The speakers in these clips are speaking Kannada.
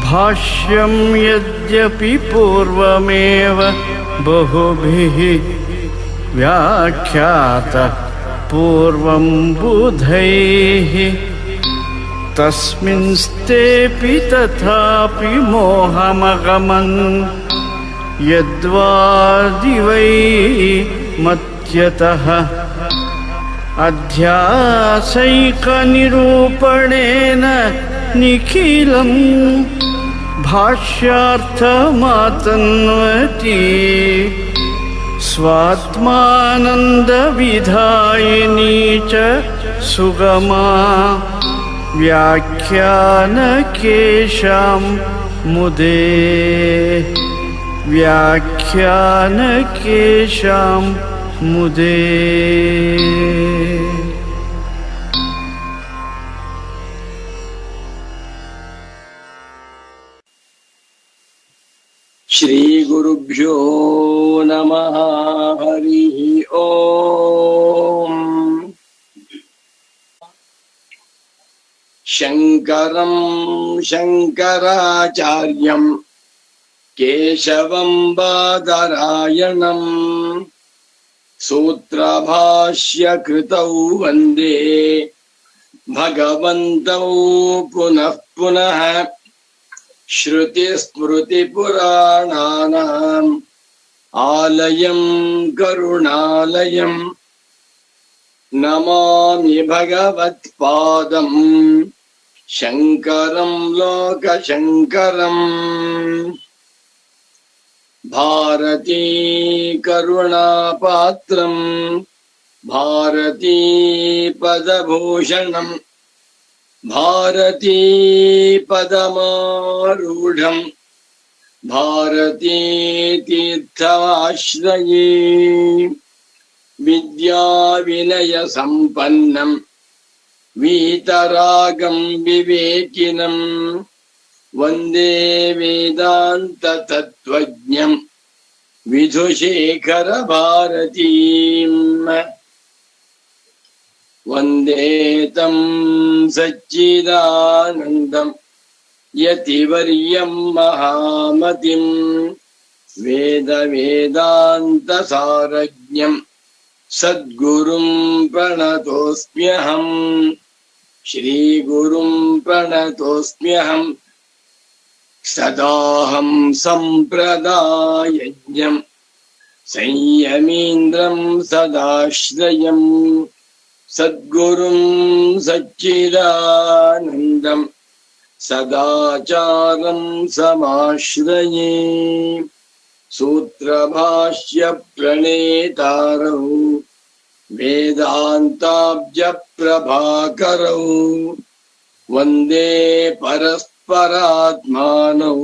भाष्यं यद्यपि पूर्वमेव बहुभिः व्याख्यातः पूर्वं बुधैः तस्मिंस्तेऽपि तथापि मोहमगमन् यद्वादिवै मत्यतः अध्यासैकनिरूपणेन निखिलं भाष्यार्थमातन्वति स्वात्मानन्दविधायिनी च सुगमा व्याख्यानकेशां मुदे व्याख्यानकेशां मुदे। श्री गुरुभ्यो नमः। हरिः ओम। शंकरं शंकराचार्यं केशवं बादरायणं सूत्रभाष्यकृतौ वन्दे भगवन्तौ पुनः पुनः। श्रुतिस्मृतिपुराणानाम् आलयं करुणालयं नमामि भगवत्पादं शंकरं लोकशंकरम्। भारती करुणापात्रं भारती पदभूषणं भारती पदमारूढं भारती तीर्थमाश्रये। विद्याविनय संपन्नं वीतरागं विवेकिनं वन्दे वेदांत तत्त्वज्ञं विधुशेखर भारतीम्। वन्दे तं सच्चिदानन्दं यतिवर्यं महामतिं वेद वेदांत सारज्ञं सद्गुरुं प्रणतोऽस्म्यहम्। श्रीगुरुं प्रणतोऽस्म्यहम्। सदाहं सम्प्रदायज्ञं संयमीन्द्रं सदाश्रयं सद्गुरुं सच्चिदानन्दं सदाचारं समाश्रये। सूत्रभाष्य प्रणेतारौ वेदान्ताब्ज प्रभाकरौ वन्दे परस्परात्मानौ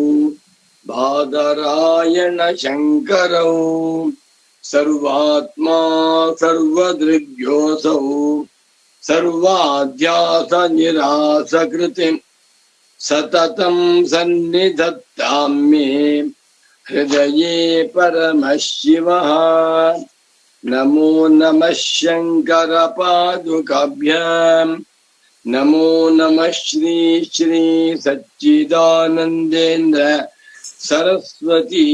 बादरायण शंकरौ। सर्वात्मा सर्वदृग्योऽसौ सर्वाध्यास निरासकृतिं सततं सन्निधत्तां मे हृदये परमः शिवः। नमो नमः शंकर पादुकाभ्यां नमो नमः श्री श्री सच्चिदानंदेन्द्र सरस्वती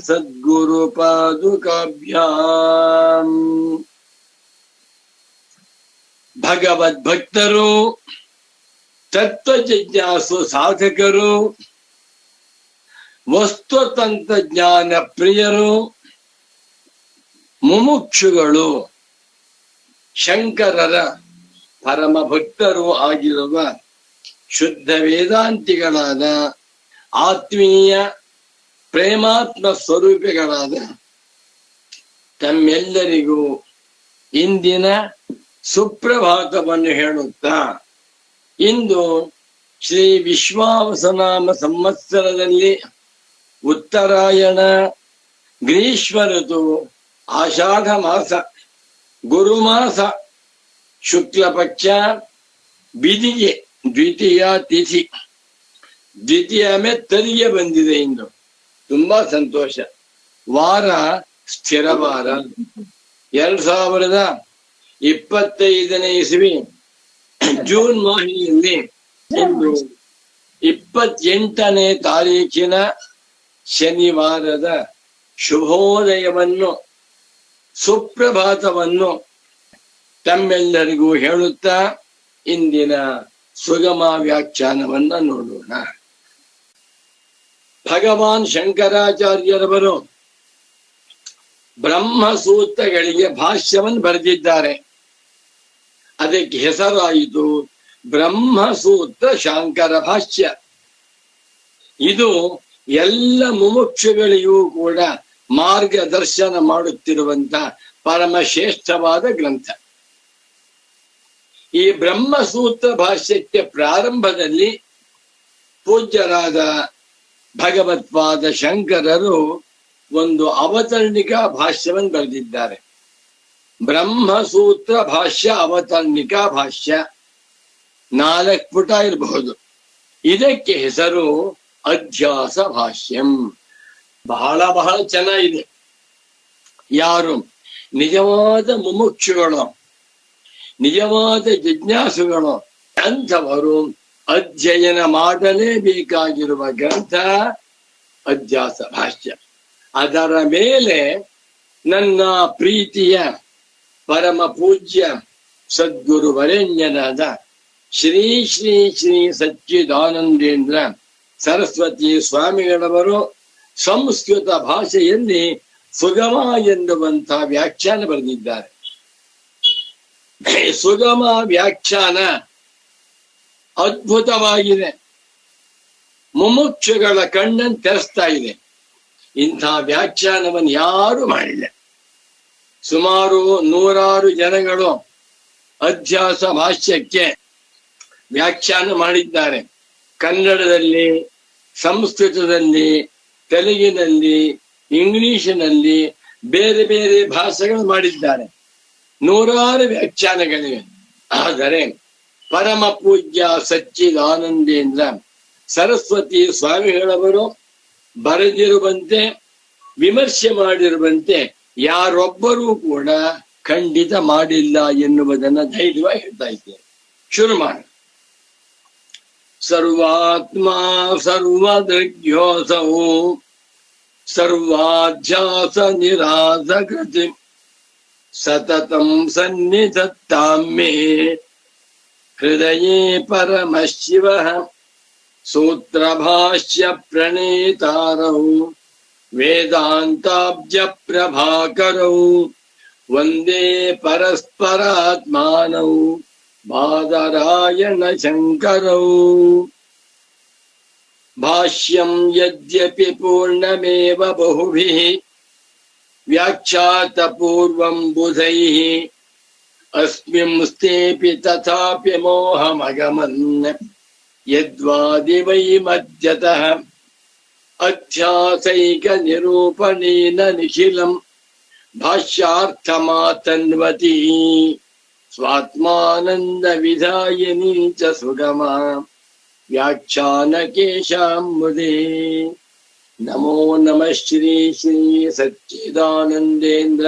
सद्गुरु पादुकाभ्यां। ಭಗವದ್ಭಕ್ತರು ತತ್ವ ಜಿಜ್ಞಾಸು ಸಾಧಕರು ವಸ್ತುತಂತ್ರಜ್ಞಾನ ಪ್ರಿಯರು ಮುಮುಕ್ಷುಗಳು ಶಂಕರರ ಪರಮ ಭಕ್ತರು ಆಗಿರುವ ಶುದ್ಧ ವೇದಾಂತಿಗಳಾದ ಆತ್ಮೀಯ ಪ್ರೇಮಾತ್ಮ ಸ್ವರೂಪಿಗಳಾದ ತಮ್ಮೆಲ್ಲರಿಗೂ ಇಂದಿನ ಸುಪ್ರಭಾತವನ್ನು ಹೇಳುತ್ತಾ, ಇಂದು ಶ್ರೀ ವಿಶ್ವಾವಸನಾಮ ಸಂವತ್ಸರದಲ್ಲಿ ಉತ್ತರಾಯಣ ಗ್ರೀಷ್ಮ ಋತು ಆಷಾಢ ಮಾಸ ಗುರುಮಾಸ ಶುಕ್ಲ ಪಕ್ಷ ಬಿದಿಗೆ ದ್ವಿತೀಯ ತಿಥಿ. ದ್ವಿತೀಯ ತರಿಗೆ ಬಂದಿದೆ. ಇಂದು ತುಂಬಾ ಸಂತೋಷ. ವಾರ ಸ್ಥಿರ ವಾರ. 2025ನೇ ಇಸವಿ ಜೂನ್ ಮಾಹಿನಿಯಲ್ಲಿ ಇಂದು 28ನೇ ತಾರೀಖಿನ ಶನಿವಾರದ ಶುಭೋದಯವನ್ನು ಸುಪ್ರಭಾತವನ್ನು ತಮ್ಮೆಲ್ಲರಿಗೂ ಹೇಳುತ್ತಾ ಇಂದಿನ ಸುಗಮ ವ್ಯಾಖ್ಯಾನವನ್ನ ನೋಡೋಣ. ಭಗವಾನ್ ಶಂಕರಾಚಾರ್ಯರವರು ಬ್ರಹ್ಮಸೂತ್ರಗಳಿಗೆ ಭಾಷ್ಯವನ್ನು ಬರೆದಿದ್ದಾರೆ. ಅದಕ್ಕೆ ಹೆಸರಾಯಿತು ಬ್ರಹ್ಮಸೂತ್ರ ಶಾಂಕರ ಭಾಷ್ಯ. ಇದು ಎಲ್ಲ ಮುಮುಕ್ಷುಗಳಿಗೂ ಕೂಡ ಮಾರ್ಗದರ್ಶನ ಮಾಡುತ್ತಿರುವಂತ ಪರಮಶ್ರೇಷ್ಠವಾದ ಗ್ರಂಥ. ಈ ಬ್ರಹ್ಮಸೂತ್ರ ಭಾಷ್ಯಕ್ಕೆ ಪ್ರಾರಂಭದಲ್ಲಿ ಪೂಜ್ಯರಾದ ಭಗವತ್ಪಾದ ಶಂಕರರು ಒಂದು ಅವತರಣಿಕಾ ಭಾಷ್ಯವನ್ನು ಬರೆದಿದ್ದಾರೆ. ಬ್ರಹ್ಮಸೂತ್ರ ಭಾಷ್ಯ ಅವತರಣಿಕಾ ಭಾಷ್ಯ 4 ಪುಟ ಇರಬಹುದು. ಇದಕ್ಕೆ ಹೆಸರು ಅಧ್ಯಾಸ ಭಾಷ್ಯಂ. ಬಹಳ ಚೆನ್ನಾಗಿದೆ. ಯಾರು ನಿಜವಾದ ಮುಮುಕ್ಷುಗಳು, ನಿಜವಾದ ಜಿಜ್ಞಾಸುಗಳು ಅಂಥವರು ಅಧ್ಯಯನ ಮಾಡಲೇಬೇಕಾಗಿರುವ ಗ್ರಂಥ ಅಧ್ಯಾಸ ಭಾಷ್ಯ. ಅದರ ಮೇಲೆ ನನ್ನ ಪ್ರೀತಿಯ ಪರಮ ಪೂಜ್ಯ ಸದ್ಗುರು ವರೆಣ್ಯನಾದ ಶ್ರೀ ಶ್ರೀ ಶ್ರೀ ಸಚ್ಚಿದಾನಂದೇಂದ್ರ ಸರಸ್ವತಿ ಸ್ವಾಮಿಗಳವರು ಸಂಸ್ಕೃತ ಭಾಷೆಯಲ್ಲಿ ಸುಗಮ ಎನ್ನುವಂತಹ ವ್ಯಾಖ್ಯಾನ ಬರೆದಿದ್ದಾರೆ. ಸುಗಮ ವ್ಯಾಖ್ಯಾನ ಅದ್ಭುತವಾಗಿದೆ. ಮುಮುಕ್ಷುಗಳ ಕಣ್ಣನ್ನು ತೆರೆಸ್ತಾ ಇದೆ. ಇಂಥ ವ್ಯಾಖ್ಯಾನವನ್ನು ಯಾರು ಮಾಡಿಲ್ಲ. ಸುಮಾರು 100 ಜನಗಳು ಅಧ್ಯಾಸ ಭಾಷ್ಯಕ್ಕೆ ವ್ಯಾಖ್ಯಾನ ಮಾಡಿದ್ದಾರೆ. ಕನ್ನಡದಲ್ಲಿ, ಸಂಸ್ಕೃತದಲ್ಲಿ, ತೆಲುಗಿನಲ್ಲಿ, ಇಂಗ್ಲಿಷಿನಲ್ಲಿ ಬೇರೆ ಬೇರೆ ಭಾಷೆಗಳು ಮಾಡಿದ್ದಾರೆ. 100 ವ್ಯಾಖ್ಯಾನಗಳಿವೆ. ಆದರೆ ಪರಮ ಪೂಜ್ಯ ಸಚ್ಚಿದಾನಂದೇಂದ್ರ ಸರಸ್ವತಿ ಸ್ವಾಮಿಗಳವರು ಬರೆದಿರುವಂತೆ, ವಿಮರ್ಶೆ ಮಾಡಿರುವಂತೆ ಯಾರೊಬ್ಬರೂ ಕೂಡ ಖಂಡಿತ ಮಾಡಿಲ್ಲ ಎನ್ನುವುದನ್ನ ಧೈರ್ಯವಾಗಿ ಹೇಳ್ತಾ ಇದ್ದೇನೆ. ಶುರು ಮಾಡಿ. ಸರ್ವಾತ್ಮ ಸರ್ವದೃಗ್ಯೋಸೌ ಸರ್ವಾಧ್ಯಾಸ ನಿರಾಸಕೃತಿ ಸತತಂ ಸನ್ನಿಧತ್ತಾಂ ಮೇ ಹೃದಯೇ ಪರಮಶಿವಃ ಸೂತ್ರಭಾಷ್ಯ ಪ್ರಣೇತಾರೌ ವೇದಾಂತಾಬ್ಜ ಪ್ರಭಾಕರೌ ವಂದೇ ಪರಸ್ಪರಾತ್ಮಾನೌ ಬಾದರಾಯಣ ಶಂಕರೌ. ಭಾಷ್ಯಂ ಯದ್ಯಪಿ ಪೂರ್ಣಮೇವ ಬಹುಭಿಃ ವ್ಯಾಖ್ಯಾತ ಪೂರ್ವಂ ಬುಧೈಃ ಅಸ್ಮಿಂಸ್ತೇಪಿ ತಥಾಪಿ ಮೋಹಮಗಮನ್ ಯದ್ವಾದಿ ವೈ ಮಧ್ಯತಃ ಅಧ್ಯಾಸೈಕ ನಿರೂಪಣೇನ ನಿಖಿಲಂ ಭಾಷ್ಯಾರ್ಥಮಾತನ್ವತಿ ಸ್ವಾತ್ಮಾನಂದ ವಿಧಾಯಿನಿ ಚ ಸುಗಮ ವ್ಯಾಖ್ಯಾನಕೇಶಾಂಬುಧೇ. ನಮೋ ನಮಃ ಶ್ರೀ ಶ್ರೀ ಸಚ್ಚಿದಾನಂದೇಂದ್ರ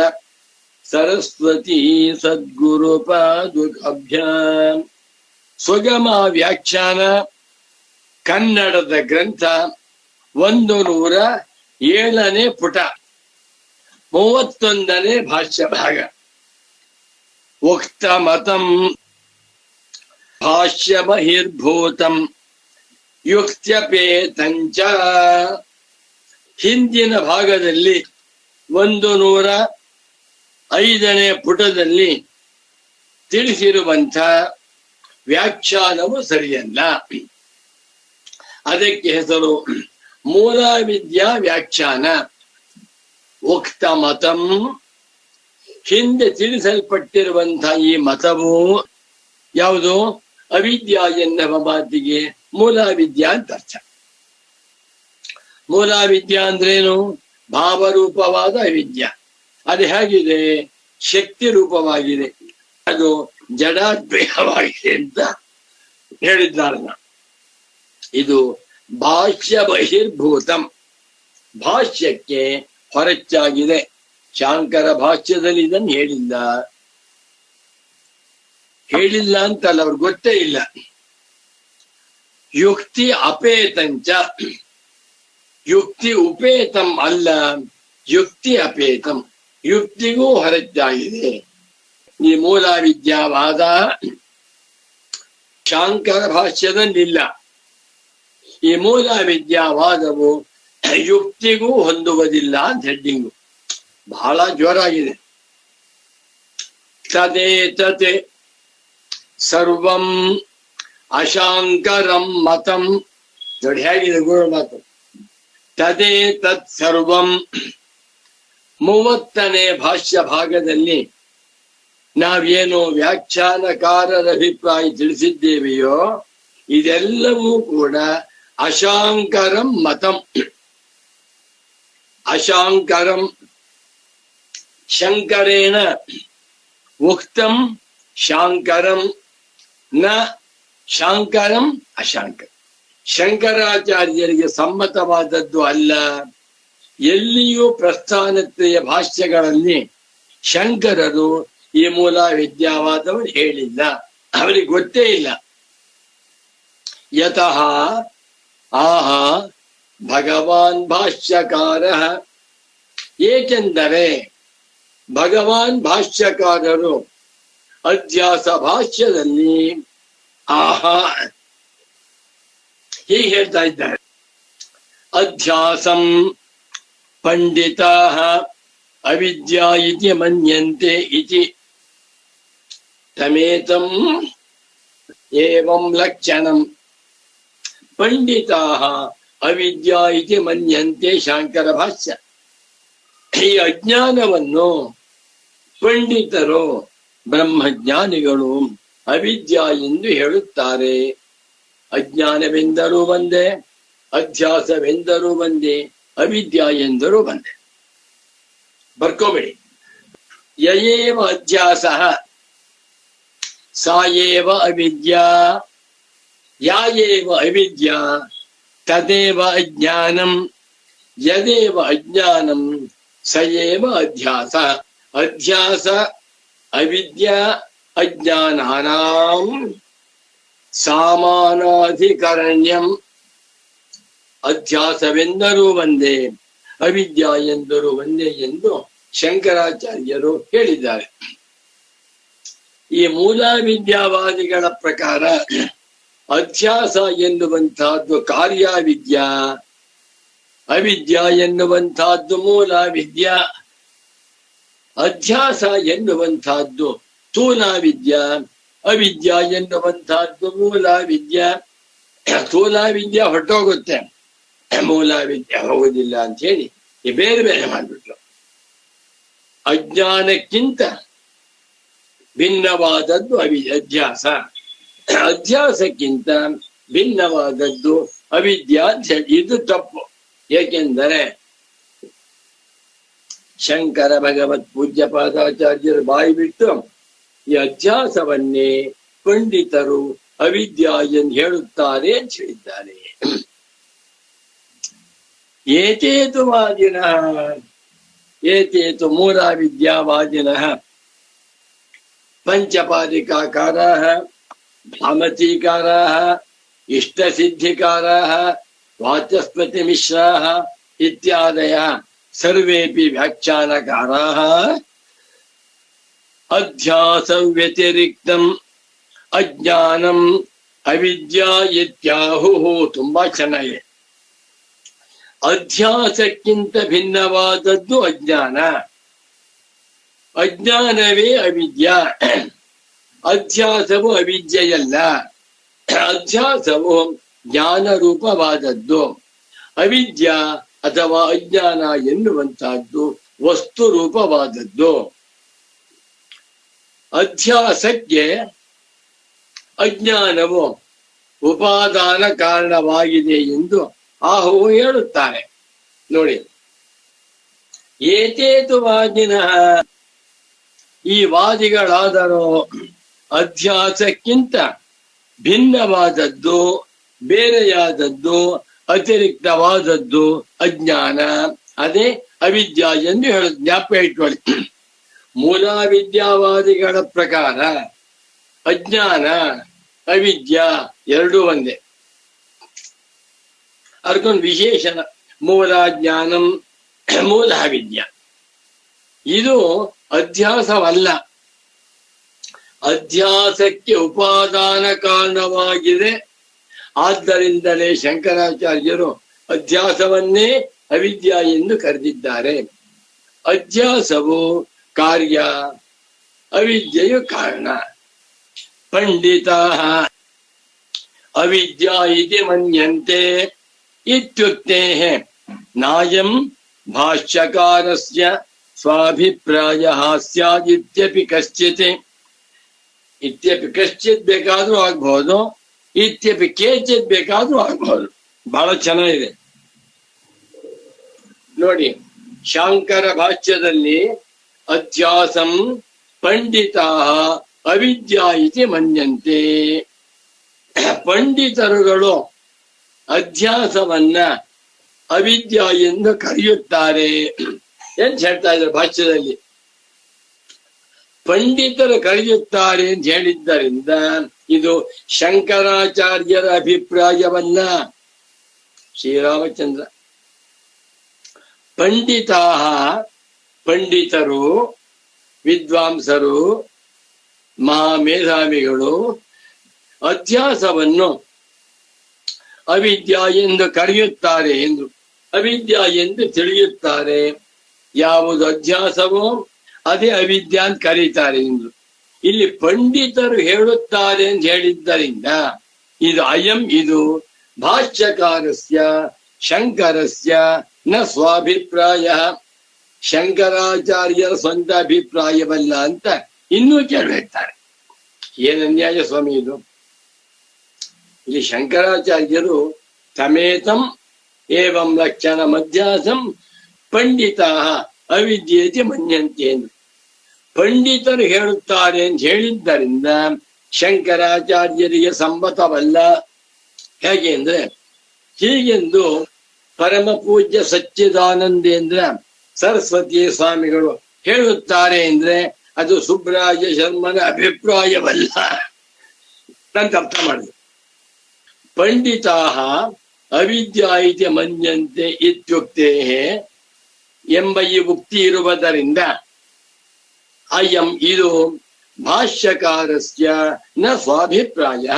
ಸರಸ್ವತಿ ಸದ್ಗುರು ಪಾದುಕಾಭ್ಯಾಂ. ಸುಗಮ ವ್ಯಾಖ್ಯಾನ ಕನ್ನಡದ ಗ್ರಂಥ 107ನೇ ಪುಟ 31ನೇ ಭಾಷ್ಯ ಭಾಗ. ಉಕ್ತ ಮತಂ ಭಾಷ್ಯ ಬಹಿರ್ಭೂತಂ ಯುಕ್ತ್ಯಪೇತಂಚ. ಹಿಂದಿನ ಭಾಗದಲ್ಲಿ 105ನೇ ಪುಟದಲ್ಲಿ ತಿಳಿಸಿರುವಂಥ ವ್ಯಾಖ್ಯಾನವು ಸರಿಯಲ್ಲ. ಅದಕ್ಕೆ ಹೆಸರು ಮೂಲ ವಿದ್ಯಾ ವ್ಯಾಖ್ಯಾನ. ಉಕ್ತ ಮತಂ, ಹಿಂದೆ ತಿಳಿಸಲ್ಪಟ್ಟಿರುವಂತಹ ಈ ಮತವು ಯಾವುದು? ಅವಿದ್ಯಾ ಎನ್ನುವ ಮಾತಿಗೆ ಮೂಲ ವಿದ್ಯಾ ಅಂತ ಅರ್ಥ. ಮೂಲ ವಿದ್ಯಾ ಅಂದ್ರೇನು? ಭಾವರೂಪವಾದ ಅವಿದ್ಯಾ. ಅದು ಹೇಗಿದೆ? ಶಕ್ತಿ ರೂಪವಾಗಿದೆ. ಅದು ಜಡಾದ್ವಯವಾಗಿದೆ ಅಂತ ಹೇಳಿದ್ದಾರೆ. ಇದು ಭಾಷ್ಯ ಬಹಿರ್ಭೂತಂ, ಭಾಷ್ಯಕ್ಕೆ ಹೊರಚಾಗಿದೆ. ಶಾಂಕರ ಭಾಷ್ಯದಲ್ಲಿ ಇದನ್ನು ಹೇಳಿಲ್ಲ ಅಂತಲ್ಲ, ಅವ್ರಿಗೆ ಗೊತ್ತೇ ಇಲ್ಲ. ಯುಕ್ತಿ ಅಪೇತಂಚ. ಯುಕ್ತಿ ಉಪೇತಂ ಅಲ್ಲ, ಯುಕ್ತಿ ಅಪೇತಂ, ಯುಕ್ತಿಗೂ ಹೊರತಾಗಿದೆ. ಈ ಮೂಲ ವಿದ್ಯಾವಾದ ಶಾಂಕರ ಭಾಷ್ಯದಲ್ಲಿಲ್ಲ. ಈ ಮೂಲ ವಿದ್ಯಾವಾದವು ಯುಕ್ತಿಗೂ ಹೊಂದುವುದಿಲ್ಲ ಅಂತ ಹೆಡ್ಡಿಂಗು. ಬಹಳ ಜೋರಾಗಿದೆ. ತದೇತತೆ ಸರ್ವಂ ಅಶಾಂಕರಂ ಮತಂ. ನೋಡಿ ಹೇಗಿದೆ ಗುರು ಮಾತು. ತದೇ ತತ್ ಸರ್ವಂ. 30ನೇ ಭಾಷ್ಯ ಭಾಗದಲ್ಲಿ ನಾವೇನು ವ್ಯಾಖ್ಯಾನಕಾರರ ಅಭಿಪ್ರಾಯ ತಿಳಿಸಿದ್ದೇವೆಯೋ ಇದೆಲ್ಲವೂ ಕೂಡ ಅಶಾಂಕರಂ ಮತಂ. ಅಶಾಂಕರಂ ಶಂಕರೇಣ ಉಕ್ತಂ ಶಾಂಕರಂ ನ ಶಾಂಕರಂ ಅಶಾಂಕರ. ಶಂಕರಾಚಾರ್ಯರಿಗೆ ಸಮ್ಮತವಾದದ್ದು ಅಲ್ಲ. ಎಲ್ಲಿಯೂ ಪ್ರಸ್ಥಾನತ್ರಯ ಭಾಷ್ಯಗಳಲ್ಲಿ ಶಂಕರರು ಈ ಮೂಲ ವಿದ್ಯಾವಾದವನ್ನು ಹೇಳಿಲ್ಲ, ಅವರಿಗೆ ಗೊತ್ತೇ ಇಲ್ಲ. ಯತಃ ಆಹ ಭಗವಾನ್ ಭಾಷ್ಯಕಾರ. ಏಕೆಂದರೆ ಭಗವಾನ್ ಭಾಷ್ಯಕಾರರು ಅಧ್ಯಾಸ ಭಾಷ್ಯದಲ್ಲಿ ಆಹಾ ಹೀಗೆ ಹೇಳ್ತಾ ಇದ್ದಾರೆ. ಅಧ್ಯಾಸಂ ಪಂಡಿತಾಃ ಅವಿದ್ಯಾ ಇತಿ ಮನ್ಯಂತೆ ಇತಿ ತಮೇತಂ ಏವಂ ಲಕ್ಷಣಂ. ಪಂಡಿತಾಃ ಅವಿದ್ಯಾ ಇತಿ ಮನ್ಯಂತೆ ಶಾಂಕರ ಭಾಷ್ಯ. ಈ ಅಜ್ಞಾನವನ್ನು ಪಂಡಿತರು ಬ್ರಹ್ಮಜ್ಞಾನಿಗಳು ಅವಿದ್ಯಾ ಎಂದು ಹೇಳುತ್ತಾರೆ. ಅಜ್ಞಾನವೆಂದರೂ ಒಂದೇ, ಅಧ್ಯಾಸವೆಂದರೂ ಒಂದೇ, ಅವಿದ್ಯಾ ಎಂದರೂ ಒಂದೇ. ಬರ್ಕೋಬೇಡಿ. ಯಯೇವ ಅಧ್ಯಾಸ ಸಾಯೇವ ಅವಿದ್ಯಾ. ಯಾಯೇವ ಅವಿದ್ಯಾ ತದೇವ ಅಜ್ಞಾನಂ. ಯದೇವ ಅಜ್ಞಾನಂ ಸಯೇವ ಅಧ್ಯಾಸ. ಅಧ್ಯಾಸ ಅವಿದ್ಯಾ ಅಜ್ಞಾನಾನಾಂ ಸಾಮಾನಾಧಿಕರಣ್ಯಂ. ಅಧ್ಯಾಸವೆಂದರೂ ಒಂದೇ, ಅವಿದ್ಯಾ ಎಂದರೂ ಒಂದೇ ಎಂದು ಶಂಕರಾಚಾರ್ಯರು ಹೇಳಿದ್ದಾರೆ. ಈ ಮೂಲ ವಿದ್ಯಾವಾದಿಗಳ ಪ್ರಕಾರ ಅಧ್ಯಾಸ ಎನ್ನುವಂತಹದ್ದು ಕಾರ್ಯವಿದ್ಯಾ, ಅವಿದ್ಯಾ ಎನ್ನುವಂತಹದ್ದು ಮೂಲ ವಿದ್ಯಾ. ಅಧ್ಯಾಸ ಎನ್ನುವಂತಹದ್ದು ಸ್ಥೂಲ ವಿದ್ಯಾ, ಅವಿದ್ಯಾ ಎನ್ನುವಂತಹದ್ದು ಮೂಲ ವಿದ್ಯಾ. ಸ್ಥೂಲ ವಿದ್ಯಾ ಹೊರಟೋಗುತ್ತೆ, ಮೂಲ ವಿದ್ಯೆ ಹೋಗುದಿಲ್ಲ ಅಂತ ಹೇಳಿ ಬೇರೆ ಬೇರೆ ಮಾಡಿಬಿಟ್ರು. ಅಜ್ಞಾನಕ್ಕಿಂತ ಭಿನ್ನವಾದದ್ದು ಅಧ್ಯಾಸ, ಅಧ್ಯಾಸಕ್ಕಿಂತ ಭಿನ್ನವಾದದ್ದು ಅವಿದ್ಯಾ ಅಂತ ಹೇಳಿ. ಇದು ತಪ್ಪು. ಏಕೆಂದರೆ ಶಂಕರ ಭಗವತ್ ಪೂಜ್ಯ ಪಾದಾಚಾರ್ಯರು ಬಾಯಿ ಬಿಟ್ಟು ಈ ಅಧ್ಯಾಸವನ್ನೇ ಪಂಡಿತರು ಅವಿದ್ಯಾ ಎಂದು ಹೇಳುತ್ತಾರೆ ಅಂತ ಹೇಳಿದ್ದಾರೆ. ಏತೇತು ವಾದಿನಃ, ಏತೇತು ಮೂಲ ವಿದ್ಯಾವಾದಿನಃ ಪಂಚಪಾದಿಕಾಕಾರಾಃ, ಭಾಮತೀಕಾರಾಃ, ಇಷ್ಟಸಿದ್ಧಿಕಾರಾಃ, ವಾಚಸ್ಪತಿ ಮಿಶ್ರಾಃ ಇತ್ಯಾದಯಃ ಸರ್ವೇಪಿ ವ್ಯಾಖ್ಯಾನಕಾರಾಃ ಅಧ್ಯಾಸ ವ್ಯತಿರಿಕ್ತಂ ಅಜ್ಞಾನಂ ಅವಿದ್ಯಾ ಇತ್ಯಾಹುಃ. ತುಂಬಾ ಚೆನ್ನಾಗಿದೆ. ಅಧ್ಯಾಸಕ್ಕಿಂತ ಭಿನ್ನವಾದದ್ದು ಅಜ್ಞಾನ, ಅಜ್ಞಾನವೇ ಅವಿದ್ಯಾ. ಅಧ್ಯಾಸವು ಅವಿದ್ಯೆಯಲ್ಲ, ಅಧ್ಯಾಸವು ಜ್ಞಾನ ರೂಪವಾದದ್ದು. ಅವಿದ್ಯಾ ಅಥವಾ ಅಜ್ಞಾನ ಎನ್ನುವಂತಹದ್ದು ವಸ್ತು ರೂಪವಾದದ್ದು. ಅಧ್ಯಾಸಕ್ಕೆ ಅಜ್ಞಾನವು ಉಪಾದಾನ ಕಾರಣವಾಗಿದೆ ಎಂದು ಆಹು ಹೇಳುತ್ತಾರೆ. ನೋಡಿ, ಏತೇತು ವಾದಿನಃ, ಈ ವಾದಿಗಳಾದರೂ ಅಧ್ಯಾಸಕ್ಕಿಂತ ಭಿನ್ನವಾದದ್ದು, ಬೇರೆಯಾದದ್ದು, ಅತಿರಿಕ್ತವಾದದ್ದು ಅಜ್ಞಾನ, ಅದೇ ಅವಿದ್ಯಾ ಎಂದು ಹೇಳುದು. ಜ್ಞಾಪಕ ಇಟ್ಕೊಳ್ಳಿ. ಮೂಲ ವಿದ್ಯಾವಾದಿಗಳ ಪ್ರಕಾರ ಅಜ್ಞಾನ ಅವಿದ್ಯಾ ಎರಡೂ ಒಂದೇ. ಅದಕ್ಕೊಂದು ವಿಶೇಷಣ ಮೂಲ ಜ್ಞಾನಂ ಮೂಲ ವಿದ್ಯಾ. ಇದು ಅಧ್ಯಾಸವಲ್ಲ, ಅಧ್ಯಾಸಕ್ಕೆ ಉಪಾದಾನ ಕಾರಣವಾಗಿದೆ. ಆದ್ದರಿಂದಲೇ ಶಂಕರಾಚಾರ್ಯರು ಅಧ್ಯಾಸವನ್ನೇ ಅವಿದ್ಯಾ ಎಂದು ಕರೆದಿದ್ದಾರೆ. ಅಧ್ಯಾಸವು ಕಾರ್ಯ, ಅವಿದ್ಯೆಯು ಕಾರಣ. ಪಂಡಿತಾ ಅವಿದ್ಯಾ ಇತಿ ಮನ್ಯಂತೆ ಇತ್ಯುಕ್ತೆ ನಾಯಂ ಭಾಷ್ಯಕಾರಸ್ಯ ಸ್ವಾಭಿಪ್ರಾಯಃ ಸ್ಯಾದಿತ್ಯಪಿ ಕಶ್ಚಿತ್. ಇತ್ಯಪಿ ಕಶ್ಚಿತ್ ಬೇಕಾದ್ರೂ ಆಗ್ಬಹುದು, ಇತ್ಯಪಿ ಕೇಚಿತ್ ಬೇಕಾದ್ರೂ ಆಗ್ಬಹುದು. ಬಹಳ ಚೆನ್ನಾಗಿದೆ ನೋಡಿ. ಶಾಂಕರ ಭಾಷ್ಯದಲ್ಲಿ ಅಧ್ಯಾಸಂ ಪಂಡಿತಾ ಅವಿದ್ಯಾ ಇತಿ ಮನ್ಯಂತೆ. ಪಂಡಿತರುಗಳು ಅಧ್ಯಾಸವನ್ನ ಅವಿದ್ಯಾ ಎಂದು ಕರೆಯುತ್ತಾರೆ ಅಂತ ಹೇಳ್ತಾ ಇದ್ದಾರೆ ಭಾಷ್ಯದಲ್ಲಿ. ಪಂಡಿತರು ಕರೆಯುತ್ತಾರೆ ಅಂತ ಹೇಳಿದ್ದರಿಂದ ಇದು ಶಂಕರಾಚಾರ್ಯರ ಅಭಿಪ್ರಾಯವಲ್ಲ. ಶ್ರೀರಾಮಚಂದ್ರ ಪಂಡಿತಾ ಪಂಡಿತರು, ವಿದ್ವಾಂಸರು, ಮಹಾಮೇಧಾವಿಗಳು ಅಧ್ಯಾಸವನ್ನು ಅವಿದ್ಯಾ ಎಂದು ಕರೆಯುತ್ತಾರೆ ಎಂದು, ಅವಿದ್ಯಾ ಎಂದು ತಿಳಿಯುತ್ತಾರೆ. ಯಾವುದು ಅಧ್ಯಾಸವೋ ಅದೇ ಅವಿದ್ಯಾ ಅಂತ ಕರೀತಾರೆ ಎಂದು ಇಲ್ಲಿ ಪಂಡಿತರು ಹೇಳುತ್ತಾರೆ ಅಂತ ಹೇಳಿದ್ದರಿಂದ ಇದು ಅಯಂ ಇದು ಭಾಷ್ಯಕಾರಸ್ಯ ಶಂಕರಸ್ಯ ನ ಸ್ವಾಭಿಪ್ರಾಯ, ಶಂಕರಾಚಾರ್ಯರ ಸ್ವಂತ ಅಭಿಪ್ರಾಯವಲ್ಲ ಅಂತ ಇನ್ನೂ ಕೇಳ್ತಾರೆ. ಏನ್ ಅನ್ಯಾಯ ಸ್ವಾಮಿ ಇದು! ಇಲ್ಲಿ ಶಂಕರಾಚಾರ್ಯರು ತಮೇತಂ ಏವಂ ಲಕ್ಷಣ ಮಧ್ಯಾಸಂ ಪಂಡಿತಾ ಅವಿದ್ಯೇತಿ ಮನ್ಯಂತೆ ಎಂದು ಪಂಡಿತರು ಹೇಳುತ್ತಾರೆ ಅಂತ ಹೇಳಿದ್ದರಿಂದ ಶಂಕರಾಚಾರ್ಯರಿಗೆ ಸಮ್ಮತವಲ್ಲ. ಹೇಗೆ ಅಂದ್ರೆ, ಹೀಗೆಂದು ಪರಮ ಪೂಜ್ಯ ಸಚ್ಚಿದಾನಂದೇಂದ್ರ ಸರಸ್ವತಿ ಸ್ವಾಮಿಗಳು ಹೇಳುತ್ತಾರೆ ಅಂದ್ರೆ ಅದು ಸುಬ್ರಾಯ ಶರ್ಮನ ಅಭಿಪ್ರಾಯವಲ್ಲ ಅಂತ ಅರ್ಥ ಮಾಡಿದ್ರು. ಪಂಡಿತಾ ಅವಿದ್ಯಾ ಇತಿ ಮನ್ಯಂತೆ ಇತ್ಯುಕ್ತೆ ಎಂಬ ಈ ಉಕ್ತಿ ಇರುವುದರಿಂದ ಅಯಂ ಇದು ಭಾಷ್ಯಕಾರಸ್ಯ ನ ಸ್ವಾಭಿಪ್ರಾಯ,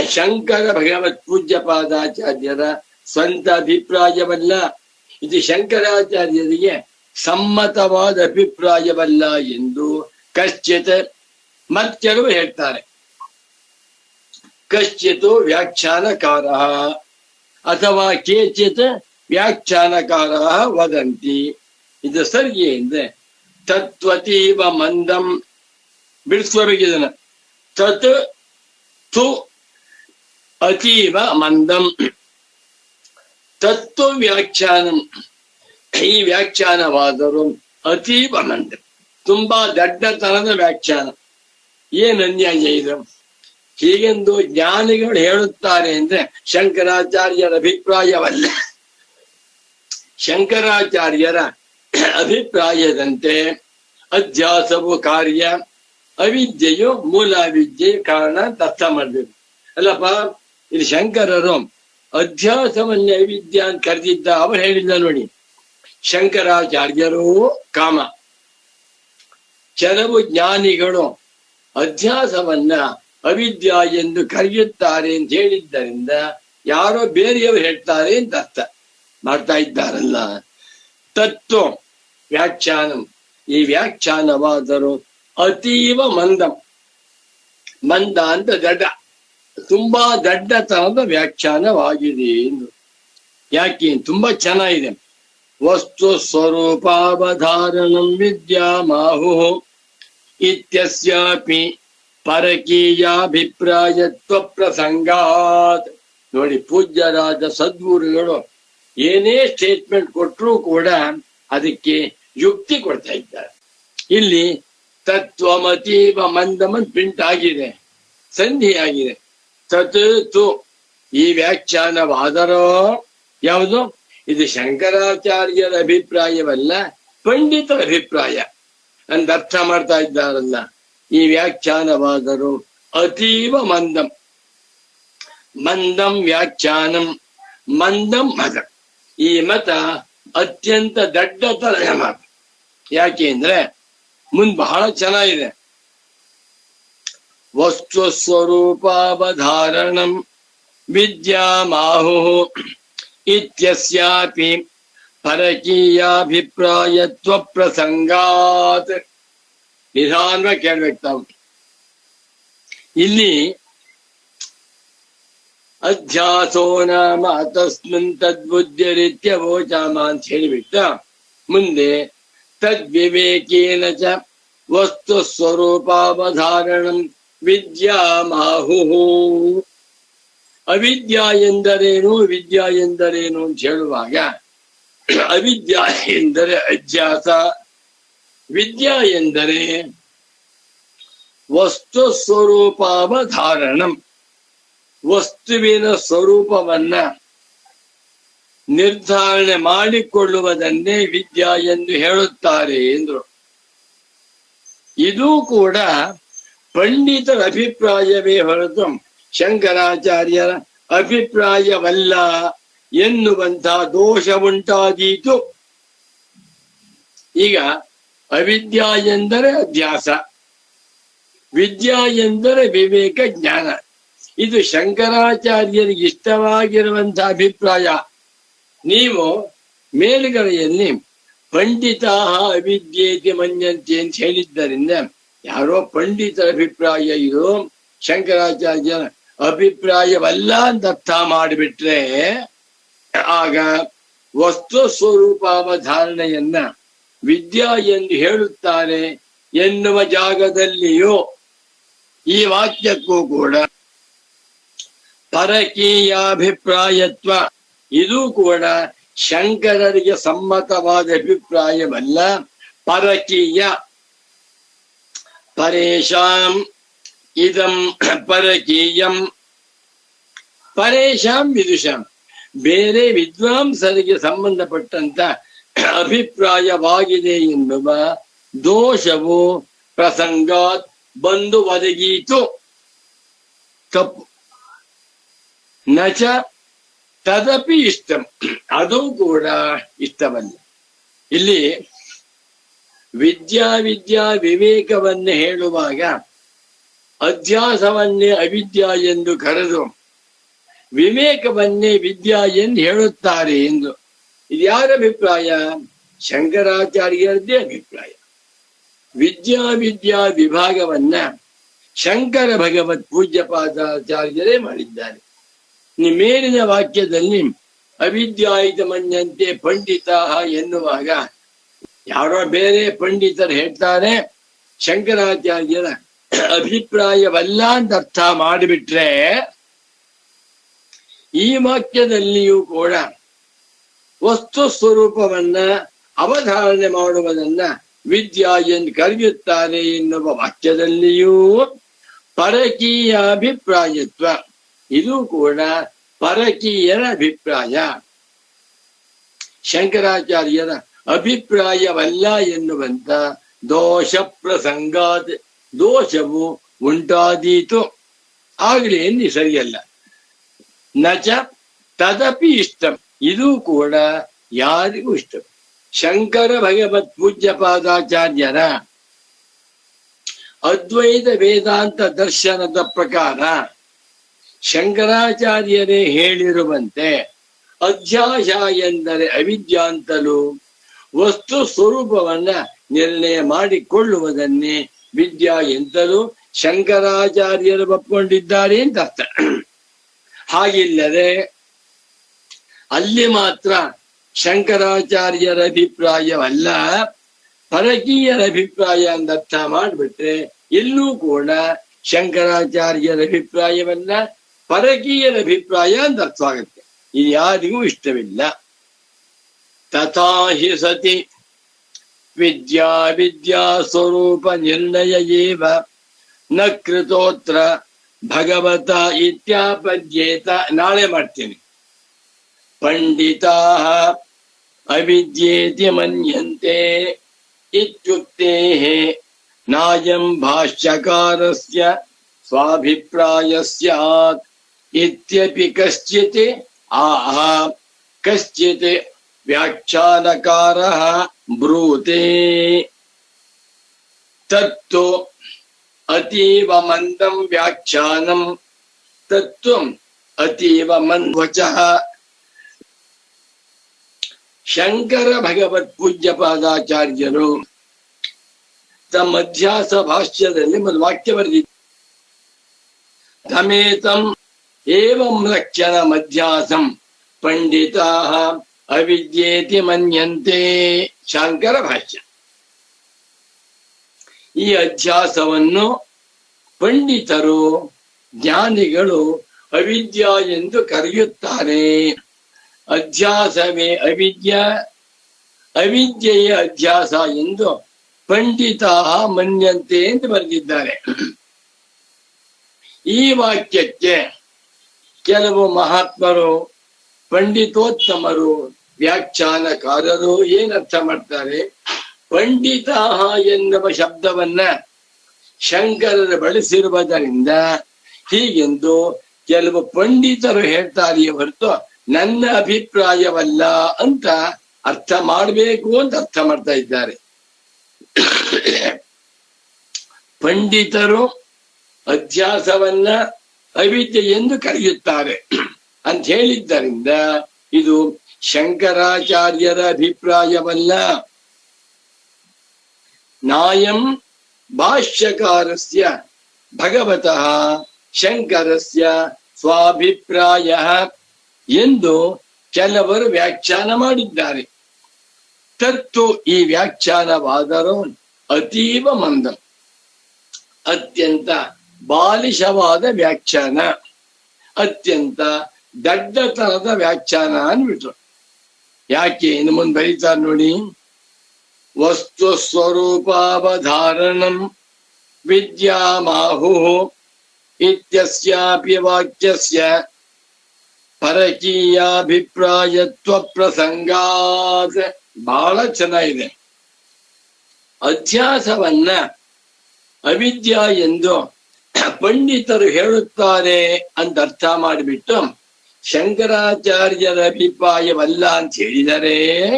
ಶಂಕರ ಭಗವತ್ ಪೂಜ್ಯ ಪಾದಾಚಾರ್ಯರ ಸ್ವಂತ ಅಭಿಪ್ರಾಯವಲ್ಲ. ಇದು ಶಂಕರಾಚಾರ್ಯರಿಗೆ ಸಮ್ಮತವಾದ ಅಭಿಪ್ರಾಯವಲ್ಲ ಎಂದು ಕಶ್ಚಿತ್ ಮತ್ತೆರವು ಹೇಳ್ತಾರೆ. ಕಶ್ಚಿತ್ ವ್ಯಾಖ್ಯಾನಕಾರ ಅಥವಾ ಕೇಚಿತ್ ವ್ಯಾಖ್ಯಾನಕಾರ ವದಂತಿ. ಇದು ಸರಿ ಅಂದ್ರೆ ತತ್ವತೀವ ಮಂದಂ ಬಿಡಿಸ್ಕೋಬೇಕಿದನ. ತತ್ ತು ಅತೀವ ಮಂದಂ ತತ್ವ ವ್ಯಾಖ್ಯಾನಂ. ಈ ವ್ಯಾಖ್ಯಾನವಾದರೂ ಅತೀವ ಮಂದ, ತುಂಬಾ ದಡ್ಡತನದ ವ್ಯಾಖ್ಯಾನ. ಏನ್ ಅನ್ಯಾಯ ಇದು! ಹೀಗೆಂದು ಜ್ಞಾನಿಗಳು ಹೇಳುತ್ತಾರೆ ಅಂದ್ರೆ ಶಂಕರಾಚಾರ್ಯರ ಅಭಿಪ್ರಾಯವಲ್ಲ. ಶಂಕರಾಚಾರ್ಯರ ಅಭಿಪ್ರಾಯದಂತೆ ಅಧ್ಯಾಸವು ಕಾರ್ಯ, ಅವಿದ್ಯೆಯು ಮೂಲ ವಿದ್ಯೆಯು ಕಾರಣ ಅಂತ ಅರ್ಥ ಮಾಡ್ಬೇಕು. ಅಲ್ಲಪ್ಪ, ಇಲ್ಲಿ ಶಂಕರರು ಅಧ್ಯಾಸವನ್ನೇ ಅವಿದ್ಯಾ ಅಂತ ಕರೆದಿದ್ದ. ಅವರು ಹೇಳಿದ್ದ ನೋಡಿ, ಶಂಕರಾಚಾರ್ಯರು ಕಾಮ. ಕೆಲವು ಜ್ಞಾನಿಗಳು ಅಧ್ಯಾಸವನ್ನ ಅವಿದ್ಯಾ ಎಂದು ಕರೆಯುತ್ತಾರೆ ಅಂತ ಹೇಳಿದ್ದರಿಂದ ಯಾರೋ ಬೇರೆಯವರು ಹೇಳ್ತಾರೆ ಅಂತ ಅರ್ಥ ಮಾಡ್ತಾ ಇದ್ದಾರಲ್ಲ. ತತ್ವ ವ್ಯಾಖ್ಯಾನಂ, ಈ ವ್ಯಾಖ್ಯಾನವಾದರೂ ಅತೀವ ಮಂದಂ. ಮಂದ ಅಂತ ದಡ್ಡ, ತುಂಬಾ ದಡ್ಡತನದ ವ್ಯಾಖ್ಯಾನವಾಗಿದೆ ಎಂದು. ಯಾಕೆ? ತುಂಬಾ ಚೆನ್ನಾಗಿದೆ. ವಸ್ತು ಸ್ವರೂಪಾವಧಾರಣಂ ವಿದ್ಯಾಮಾಹು ಇತ್ಯಸ್ಯಾಪಿ ಪರಕೀಯಾಭಿಪ್ರಾಯತ್ವ ಪ್ರಸಂಗಾತ್. ನೋಡಿ, ಪೂಜ್ಯರಾದ ಸದ್ಗುರುಗಳು ಏನೇ ಸ್ಟೇಟ್ಮೆಂಟ್ ಕೊಟ್ಟರೂ ಕೂಡ ಅದಕ್ಕೆ ಯುಕ್ತಿ ಕೊಡ್ತಾ ಇದ್ದಾರೆ. ಇಲ್ಲಿ ತತ್ವಮತೀವ ಮಂದಮನ್ ಪ್ರಿಂಟ್ ಆಗಿದೆ, ಸಂಧಿ ಆಗಿದೆ. ತತ್ ತು ಈ ವ್ಯಾಖ್ಯಾನವಾದರೋ ಯಾವುದು? ಇದು ಶಂಕರಾಚಾರ್ಯರ ಅಭಿಪ್ರಾಯವಲ್ಲ, ಪಂಡಿತರ ಅಭಿಪ್ರಾಯ ಅಂತ ಅರ್ಥ ಮಾಡ್ತಾ ಇದ್ದಾರಲ್ಲ. ಈ ವ್ಯಾಖ್ಯಾನವಾದರು ಅತೀವ ಮಂದಂ. ಮಂದಂ ವ್ಯಾಖ್ಯಾನಂ ಮಂದಂ ಮತ. ಈ ಮತ ಅತ್ಯಂತ ದಡ್ಡತನದ ಮತ. ಯಾಕೆ ಅಂದ್ರೆ ಮುಂದ್ ಬಹಳ ಚೆನ್ನಾಗಿದೆ. ವಸ್ತು ಸ್ವರೂಪಾವಧಾರಣಂ ವಿದ್ಯಾಮಾಹು ಇತ್ಯಸ್ಯಾಪಿ ಪರಕೀಯಾಭಿಪ್ರಾಯತ್ವ ಪ್ರಸಂಗಾತ್. ನಿಧಾನವಾಗಿ ಕೇಳ್ಬೇಕು ತಾವು. ಇಲ್ಲಿ ಅಧ್ಯಾಸೋ ನಾಮ ತಸ್ಮಿನ್ ತದ್ಬುದ್ಧಿರಿತ್ಯ ವೋಚಾಮ ಅಂತ ಹೇಳಿಬಿಟ್ಟ. ಮುಂದೆ ತದ್ವಿವೇಕೇನ ಚ ವಸ್ತು ಸ್ವರೂಪಾವಧಾರಣಂ ವಿದ್ಯಾಮಾಹು. ಅವಿದ್ಯಾ ಎಂದರೇನು, ವಿದ್ಯಾ ಎಂದರೇನು ಅಂತ ಹೇಳುವಾಗ ಅವಿದ್ಯಾ ಎಂದರೆ ಅಧ್ಯಾಸ, ವಿದ್ಯಾ ಎಂದರೆ ವಸ್ತು ಸ್ವರೂಪಾವಧಾರಣಂ, ವಸ್ತುವಿನ ಸ್ವರೂಪವನ್ನ ನಿರ್ಧಾರಣೆ ಮಾಡಿಕೊಳ್ಳುವುದನ್ನೇ ವಿದ್ಯಾ ಎಂದು ಹೇಳುತ್ತಾರೆ ಎಂದ್ರು. ಇದು ಕೂಡ ಪಂಡಿತರ ಅಭಿಪ್ರಾಯವೇ ಹೊರತು ಶಂಕರಾಚಾರ್ಯರ ಅಭಿಪ್ರಾಯವಲ್ಲ ಎನ್ನುವಂತಹ ದೋಷ ಉಂಟಾದೀತು. ಈಗ ಅವಿದ್ಯಾ ಎಂದರೆ ಅಧ್ಯಾಸ, ವಿದ್ಯಾ ಎಂದರೆ ವಿವೇಕ ಜ್ಞಾನ. ಇದು ಶಂಕರಾಚಾರ್ಯರಿಗೆ ಇಷ್ಟವಾಗಿರುವಂತಹ ಅಭಿಪ್ರಾಯ. ನೀವು ಮೇಲುಗಡೆಯಲ್ಲಿ ಪಂಡಿತಾ ಅವಿದ್ಯೇತಿ ಮನ್ಯಂತೆ ಅಂತ ಹೇಳಿದ್ದರಿಂದ ಯಾರೋ ಪಂಡಿತರ ಅಭಿಪ್ರಾಯ ಇದು ಶಂಕರಾಚಾರ್ಯರ ಅಭಿಪ್ರಾಯವಲ್ಲ ಅಂತ ಅರ್ಥ ಮಾಡಿಬಿಟ್ರೆ ಆಗ ವಸ್ತು ಸ್ವರೂಪಾವಧಾರಣೆಯನ್ನ ವಿದ್ಯಾ ಎಂದು ಹೇಳುತ್ತಾರೆ ಎನ್ನುವ ಜಾಗದಲ್ಲಿಯೂ ಈ ವಾಕ್ಯಕ್ಕೂ ಕೂಡ ಪರಕೀಯಾಭಿಪ್ರಾಯತ್ವ, ಇದು ಕೂಡ ಶಂಕರರಿಗೆ ಸಮ್ಮತವಾದ ಅಭಿಪ್ರಾಯವಲ್ಲ. ಪರಕೀಯ, ಪರೇಶಾಂ ಇದಂ ಪರಕೀಯಂ, ಪರೇಶಾಂ ವಿದುಷಾಂ, ಬೇರೆ ವಿದ್ವಾಂಸರಿಗೆ ಸಂಬಂಧಪಟ್ಟಂತ ಅಭಿಪ್ರಾಯವಾಗಿದೆ ಎನ್ನುವ ದೋಷವು ಪ್ರಸಂಗಾತ್ ಬಂದು ಒದಗೀತು. ತಪ್ಪು. ನಚ ತದಪಿ ಇಷ್ಟಂ, ಅದು ಕೂಡ ಇಷ್ಟವಲ್ಲ. ಇಲ್ಲಿ ವಿದ್ಯಾ ವಿವೇಕವನ್ನೇ ಹೇಳುವಾಗ ಅಧ್ಯಾಸವನ್ನೇ ಅವಿದ್ಯಾ ಎಂದು ಕರೆದು ವಿವೇಕವನ್ನೇ ವಿದ್ಯಾ ಎಂದು ಹೇಳುತ್ತಾರೆ ಎಂದು ಇದು ಯಾರ ಅಭಿಪ್ರಾಯ? ಶಂಕರಾಚಾರ್ಯರದ್ದೇ ಅಭಿಪ್ರಾಯ. ವಿದ್ಯಾ ವಿಭಾಗವನ್ನ ಶಂಕರ ಭಗವತ್ ಪೂಜ್ಯಪಾದಾಚಾರ್ಯರೇ ಮಾಡಿದ್ದಾರೆ. ಮೇಲಿನ ವಾಕ್ಯದಲ್ಲಿ ಅವಿದ್ಯಾಯಿತ ಮನ್ಯಂತೆ ಪಂಡಿತಾ ಎನ್ನುವಾಗ ಯಾರೋ ಬೇರೆ ಪಂಡಿತರು ಹೇಳ್ತಾರೆ, ಶಂಕರಾಚಾರ್ಯರ ಅಭಿಪ್ರಾಯವಲ್ಲ ಅಂತ ಅರ್ಥ ಮಾಡಿಬಿಟ್ರೆ ಈ ವಾಕ್ಯದಲ್ಲಿಯೂ ಕೂಡ ವಸ್ತು ಸ್ವರೂಪವನ್ನ ಅವಧಾರಣೆ ಮಾಡುವುದನ್ನ ವಿದ್ಯಾ ಎಂದು ಕರೆಯುತ್ತಾರೆ ಎನ್ನುವ ವಾಕ್ಯದಲ್ಲಿಯೂ ಪರಕೀಯಾಭಿಪ್ರಾಯತ್ವ, ಇದು ಕೂಡ ಪರಕೀಯರ ಅಭಿಪ್ರಾಯ, ಶಂಕರಾಚಾರ್ಯರ ಅಭಿಪ್ರಾಯವಲ್ಲ ಎನ್ನುವಂತ ದೋಷ ಪ್ರಸಂಗಾತ್, ದೋಷವು ಉಂಟಾದೀತು. ಆಗಲಿ ಎಂದು ಸರಿಯಲ್ಲ. ನಚ ತದಪಿ ಇಷ್ಟಂ, ಇದು ಕೂಡ ಯಾರಿಗೂ ಇಷ್ಟ. ಶಂಕರ ಭಗವತ್ ಪೂಜ್ಯಪಾದಾಚಾರ್ಯರ ಅದ್ವೈತ ವೇದಾಂತ ದರ್ಶನದ ಪ್ರಕಾರ ಶಂಕರಾಚಾರ್ಯರೇ ಹೇಳಿರುವಂತೆ ಅಧ್ಯಾಸ ಎಂದರೆ ಅವಿದ್ಯಾಂತಲೂ ವಸ್ತು ಸ್ವರೂಪವನ್ನ ನಿರ್ಣಯ ಮಾಡಿಕೊಳ್ಳುವುದನ್ನೇ ವಿದ್ಯಾ ಎಂತಲೂ ಶಂಕರಾಚಾರ್ಯರು ಒಪ್ಪಿಕೊಂಡಿದ್ದಾರೆ ಅಂತ ಅರ್ಥ. ಹಾಗಿಲ್ಲದೆ ಅಲ್ಲಿ ಮಾತ್ರ ಶಂಕರಾಚಾರ್ಯರ ಅಭಿಪ್ರಾಯವಲ್ಲ ಪರಕೀಯರ ಅಭಿಪ್ರಾಯ ಅಂತ ಅರ್ಥ ಮಾಡಿಬಿಟ್ರೆ ಎಲ್ಲೂ ಕೂಡ ಶಂಕರಾಚಾರ್ಯರ ಅಭಿಪ್ರಾಯವಲ್ಲ ಪರಕೀಯರ ಅಭಿಪ್ರಾಯ ಅಂತ ಅರ್ಥವಾಗುತ್ತೆ. ಇದು ಯಾರಿಗೂ ಇಷ್ಟವಿಲ್ಲ. ತಥಾ ಹಿ ಸತಿ ವಿದ್ಯಾ ಸ್ವರೂಪ ನಿರ್ಣಯ ಏವ ನ ಕೃತೋತ್ರ ಭಗವತ ಇತ್ಯಾಪದ್ಯೇತ. ನಾಳೆ ಮಾಡ್ತೀನಿ. ಪಂಡಿತಾ ಅವಿದ್ಯೇತಿ ಮನ್ಯಂತೆ ಇತ್ಯುಕ್ತೇಃ ನಾಯಂ ಭಾಷ್ಯಕಾರಸ್ಯ ಸ್ವಾಭಿಪ್ರಾಯ ಸ್ಯಾತ್ ಇತ್ಯಪಿ ಕಶ್ಚಿತ್ ಆಹ ಕಶ್ಚಿತ್ ವ್ಯಾಖ್ಯಾನಕಾರಃ ಬ್ರೂತೆ ತತ್ತು ಅತೀವ ಮಂದಂ ವ್ಯಾಖ್ಯಾನಂ ತತ್ವಂ ಅತೀವ ಮಂದ್ವಚಃ. ಶಂಕರ ಭಗವತ್ ಪೂಜ್ಯ ಪಾದಾಚಾರ್ಯರು ತಮ್ಮ ಅಧ್ಯಾಸ ಭಾಷ್ಯದಲ್ಲಿ ಒಂದು ವಾಕ್ಯ ಬರೆದಿದ್ದಾರೆ. ತಮೇತಂ ಏವಂ ಲಕ್ಷಣ ಮಧ್ಯಾಸಂ ಪಂಡಿತಾಃ ಅವಿದ್ಯೇತಿ ಮನ್ಯಂತೆ. ಶಂಕರ ಭಾಷ್ಯ. ಈ ಅಧ್ಯಾಸವನ್ನು ಪಂಡಿತರು ಜ್ಞಾನಿಗಳು ಅವಿದ್ಯಾ ಎಂದು ಕರೆಯುತ್ತಾರೆ. ಅಧ್ಯಾಸವೇ ಅವಿದ್ಯ, ಅವಿದ್ಯೆಯ ಅಧ್ಯಾಸ ಎಂದು ಪಂಡಿತಾಃ ಮನ್ಯಂತೆ ಎಂದು ಬರೆದಿದ್ದಾರೆ. ಈ ವಾಕ್ಯಕ್ಕೆ ಕೆಲವು ಮಹಾತ್ಮರು, ಪಂಡಿತೋತ್ತಮರು, ವ್ಯಾಖ್ಯಾನಕಾರರು ಏನರ್ಥ ಮಾಡ್ತಾರೆ? ಪಂಡಿತಾಃ ಎನ್ನುವ ಶಬ್ದವನ್ನ ಶಂಕರರು ಬಳಸಿರುವುದರಿಂದ ಹೀಗೆಂದು ಕೆಲವು ಪಂಡಿತರು ಹೇಳ್ತಾರೆ ಹೊರತು ನನ್ನ ಅಭಿಪ್ರಾಯವಲ್ಲ ಅಂತ ಅರ್ಥ ಮಾಡಬೇಕು ಅಂತ ಅರ್ಥ ಮಾಡ್ತಾ ಇದ್ದಾರೆ. ಪಂಡಿತರು ಅಧ್ಯಾಸವನ್ನ ಅವಿದ್ಯೆ ಎಂದು ಕರೆಯುತ್ತಾರೆ ಅಂತ ಹೇಳಿದ್ದರಿಂದ ಇದು ಶಂಕರಾಚಾರ್ಯರ ಅಭಿಪ್ರಾಯವಲ್ಲ. ನಾಯಂ ಭಾಷ್ಯಕಾರಸ್ಯ ಭಗವತಃ ಶಂಕರಸ್ಯ ಸ್ವಾಭಿಪ್ರಾಯ ಎಂದು ಕೆಲವರು ವ್ಯಾಖ್ಯಾನ ಮಾಡಿದ್ದಾರೆ. ತತ್ತು ಈ ವ್ಯಾಖ್ಯಾನವಾದರೂ ಅತೀವ ಮಂದ, ಅತ್ಯಂತ ಬಾಲಿಶವಾದ ವ್ಯಾಖ್ಯಾನ, ಅತ್ಯಂತ ದಡ್ಡತನದ ವ್ಯಾಖ್ಯಾನ ಅನ್ಬಿಟ್ರು. ಯಾಕೆ ಇನ್ನು ಮುಂದೆ ಬರೀತಾರೆ ನೋಡಿ. ವಸ್ತು ಸ್ವರೂಪಾವಧಾರಣಂ ವಿದ್ಯಾಮಾಹು ಇತ್ಯಸ್ಯಾಪಿ ವಾಕ್ಯಸ್ಯ ಪರಕೀಯಾಭಿಪ್ರಾಯತ್ವ ಪ್ರಸಂಗಾತ್. ಬಹಳ ಚೆನ್ನಾಗಿದೆ. ಅಧ್ಯಾಸವನ್ನ ಅವಿದ್ಯಾ ಎಂದು ಪಂಡಿತರು ಹೇಳುತ್ತಾರೆ ಅಂತ ಅರ್ಥ ಮಾಡಿಬಿಟ್ಟು ಶಂಕರಾಚಾರ್ಯರ ಅಭಿಪ್ರಾಯವಲ್ಲ ಅಂತ ಹೇಳಿದರೆ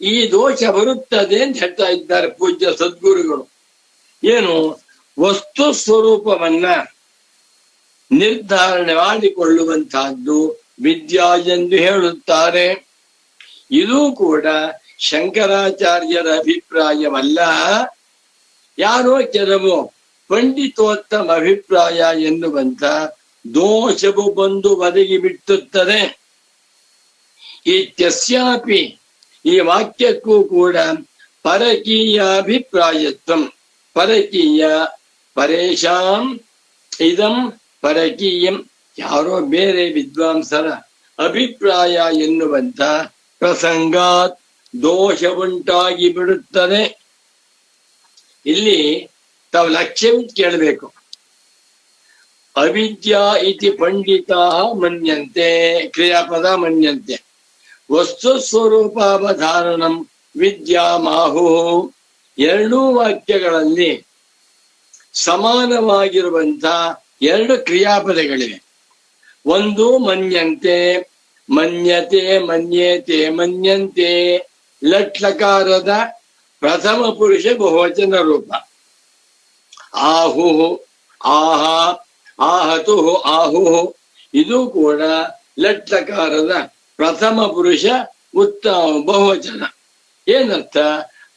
ಈ ದೋಷ ಬರುತ್ತದೆ ಅಂತ ಹೇಳ್ತಾ ಇದ್ದಾರೆ ಪೂಜ್ಯ ಸದ್ಗುರುಗಳು. ಏನು? ವಸ್ತು ಸ್ವರೂಪವನ್ನ ನಿರ್ಧಾರಣೆ ಮಾಡಿಕೊಳ್ಳುವಂತಹದ್ದು ವಿದ್ಯಾ ಎಂದು ಹೇಳುತ್ತಾರೆ. ಇದು ಕೂಡ ಶಂಕರಾಚಾರ್ಯರ ಅಭಿಪ್ರಾಯವಲ್ಲ. ಯಾರೋ ಕೆಲವು ಪಂಡಿತೋತ್ತಮ ಅಭಿಪ್ರಾಯ ಎನ್ನುವಂತ ದೋಷವು ಬಂದು ಒದಗಿ ಬಿಟ್ಟುತ್ತದೆ. ಇತ್ಯಸ್ಯಾಪಿ ಈ ವಾಕ್ಯಕ್ಕೂ ಕೂಡ ಪರಕೀಯಾಭಿಪ್ರಾಯತ್ವ, ಪರಕೀಯ ಪರೇಶಾಂ ಇದಂ ಪರಕೀಯಂ, ಯಾರೋ ಬೇರೆ ವಿದ್ವಾಂಸರ ಅಭಿಪ್ರಾಯ ಎನ್ನುವಂತ ಪ್ರಸಂಗಾತ್ ದೋಷವುಂಟಾಗಿ ಬಿಡುತ್ತದೆ. ಇಲ್ಲಿ ತಾವು ಲಕ್ಷ್ಯವಿಟ್ಟು ಕೇಳಬೇಕು. ಅವಿದ್ಯಾ ಇತಿ ಪಂಡಿತಾ ಮನ್ಯಂತೆ, ಕ್ರಿಯಾಪದ ಮನ್ಯಂತೆ. ವಸ್ತು ಸ್ವರೂಪಾವಧಾರಣಂ ವಿದ್ಯಾಮಾಹು. ಎರಡೂ ವಾಕ್ಯಗಳಲ್ಲಿ ಸಮಾನವಾಗಿರುವಂತ ಎರಡು ಕ್ರಿಯಾಪದಗಳಿವೆ. ಒಂದು ಮನ್ಯಂತೆ, ಮನ್ಯತೆ, ಮನ್ಯೇತೆ, ಮನ್ಯಂತೆ. ಲಟ್ಲಕಾರದ ಪ್ರಥಮ ಪುರುಷ ಬಹುವಚನ ರೂಪ. ಆಹು, ಆಹ, ಆಹತು, ಆಹು. ಇದು ಕೂಡ ಲಟ್ಲಕಾರದ ಪ್ರಥಮ ಪುರುಷ ಉತ್ತಮ ಬಹುವಚನ. ಏನರ್ಥ?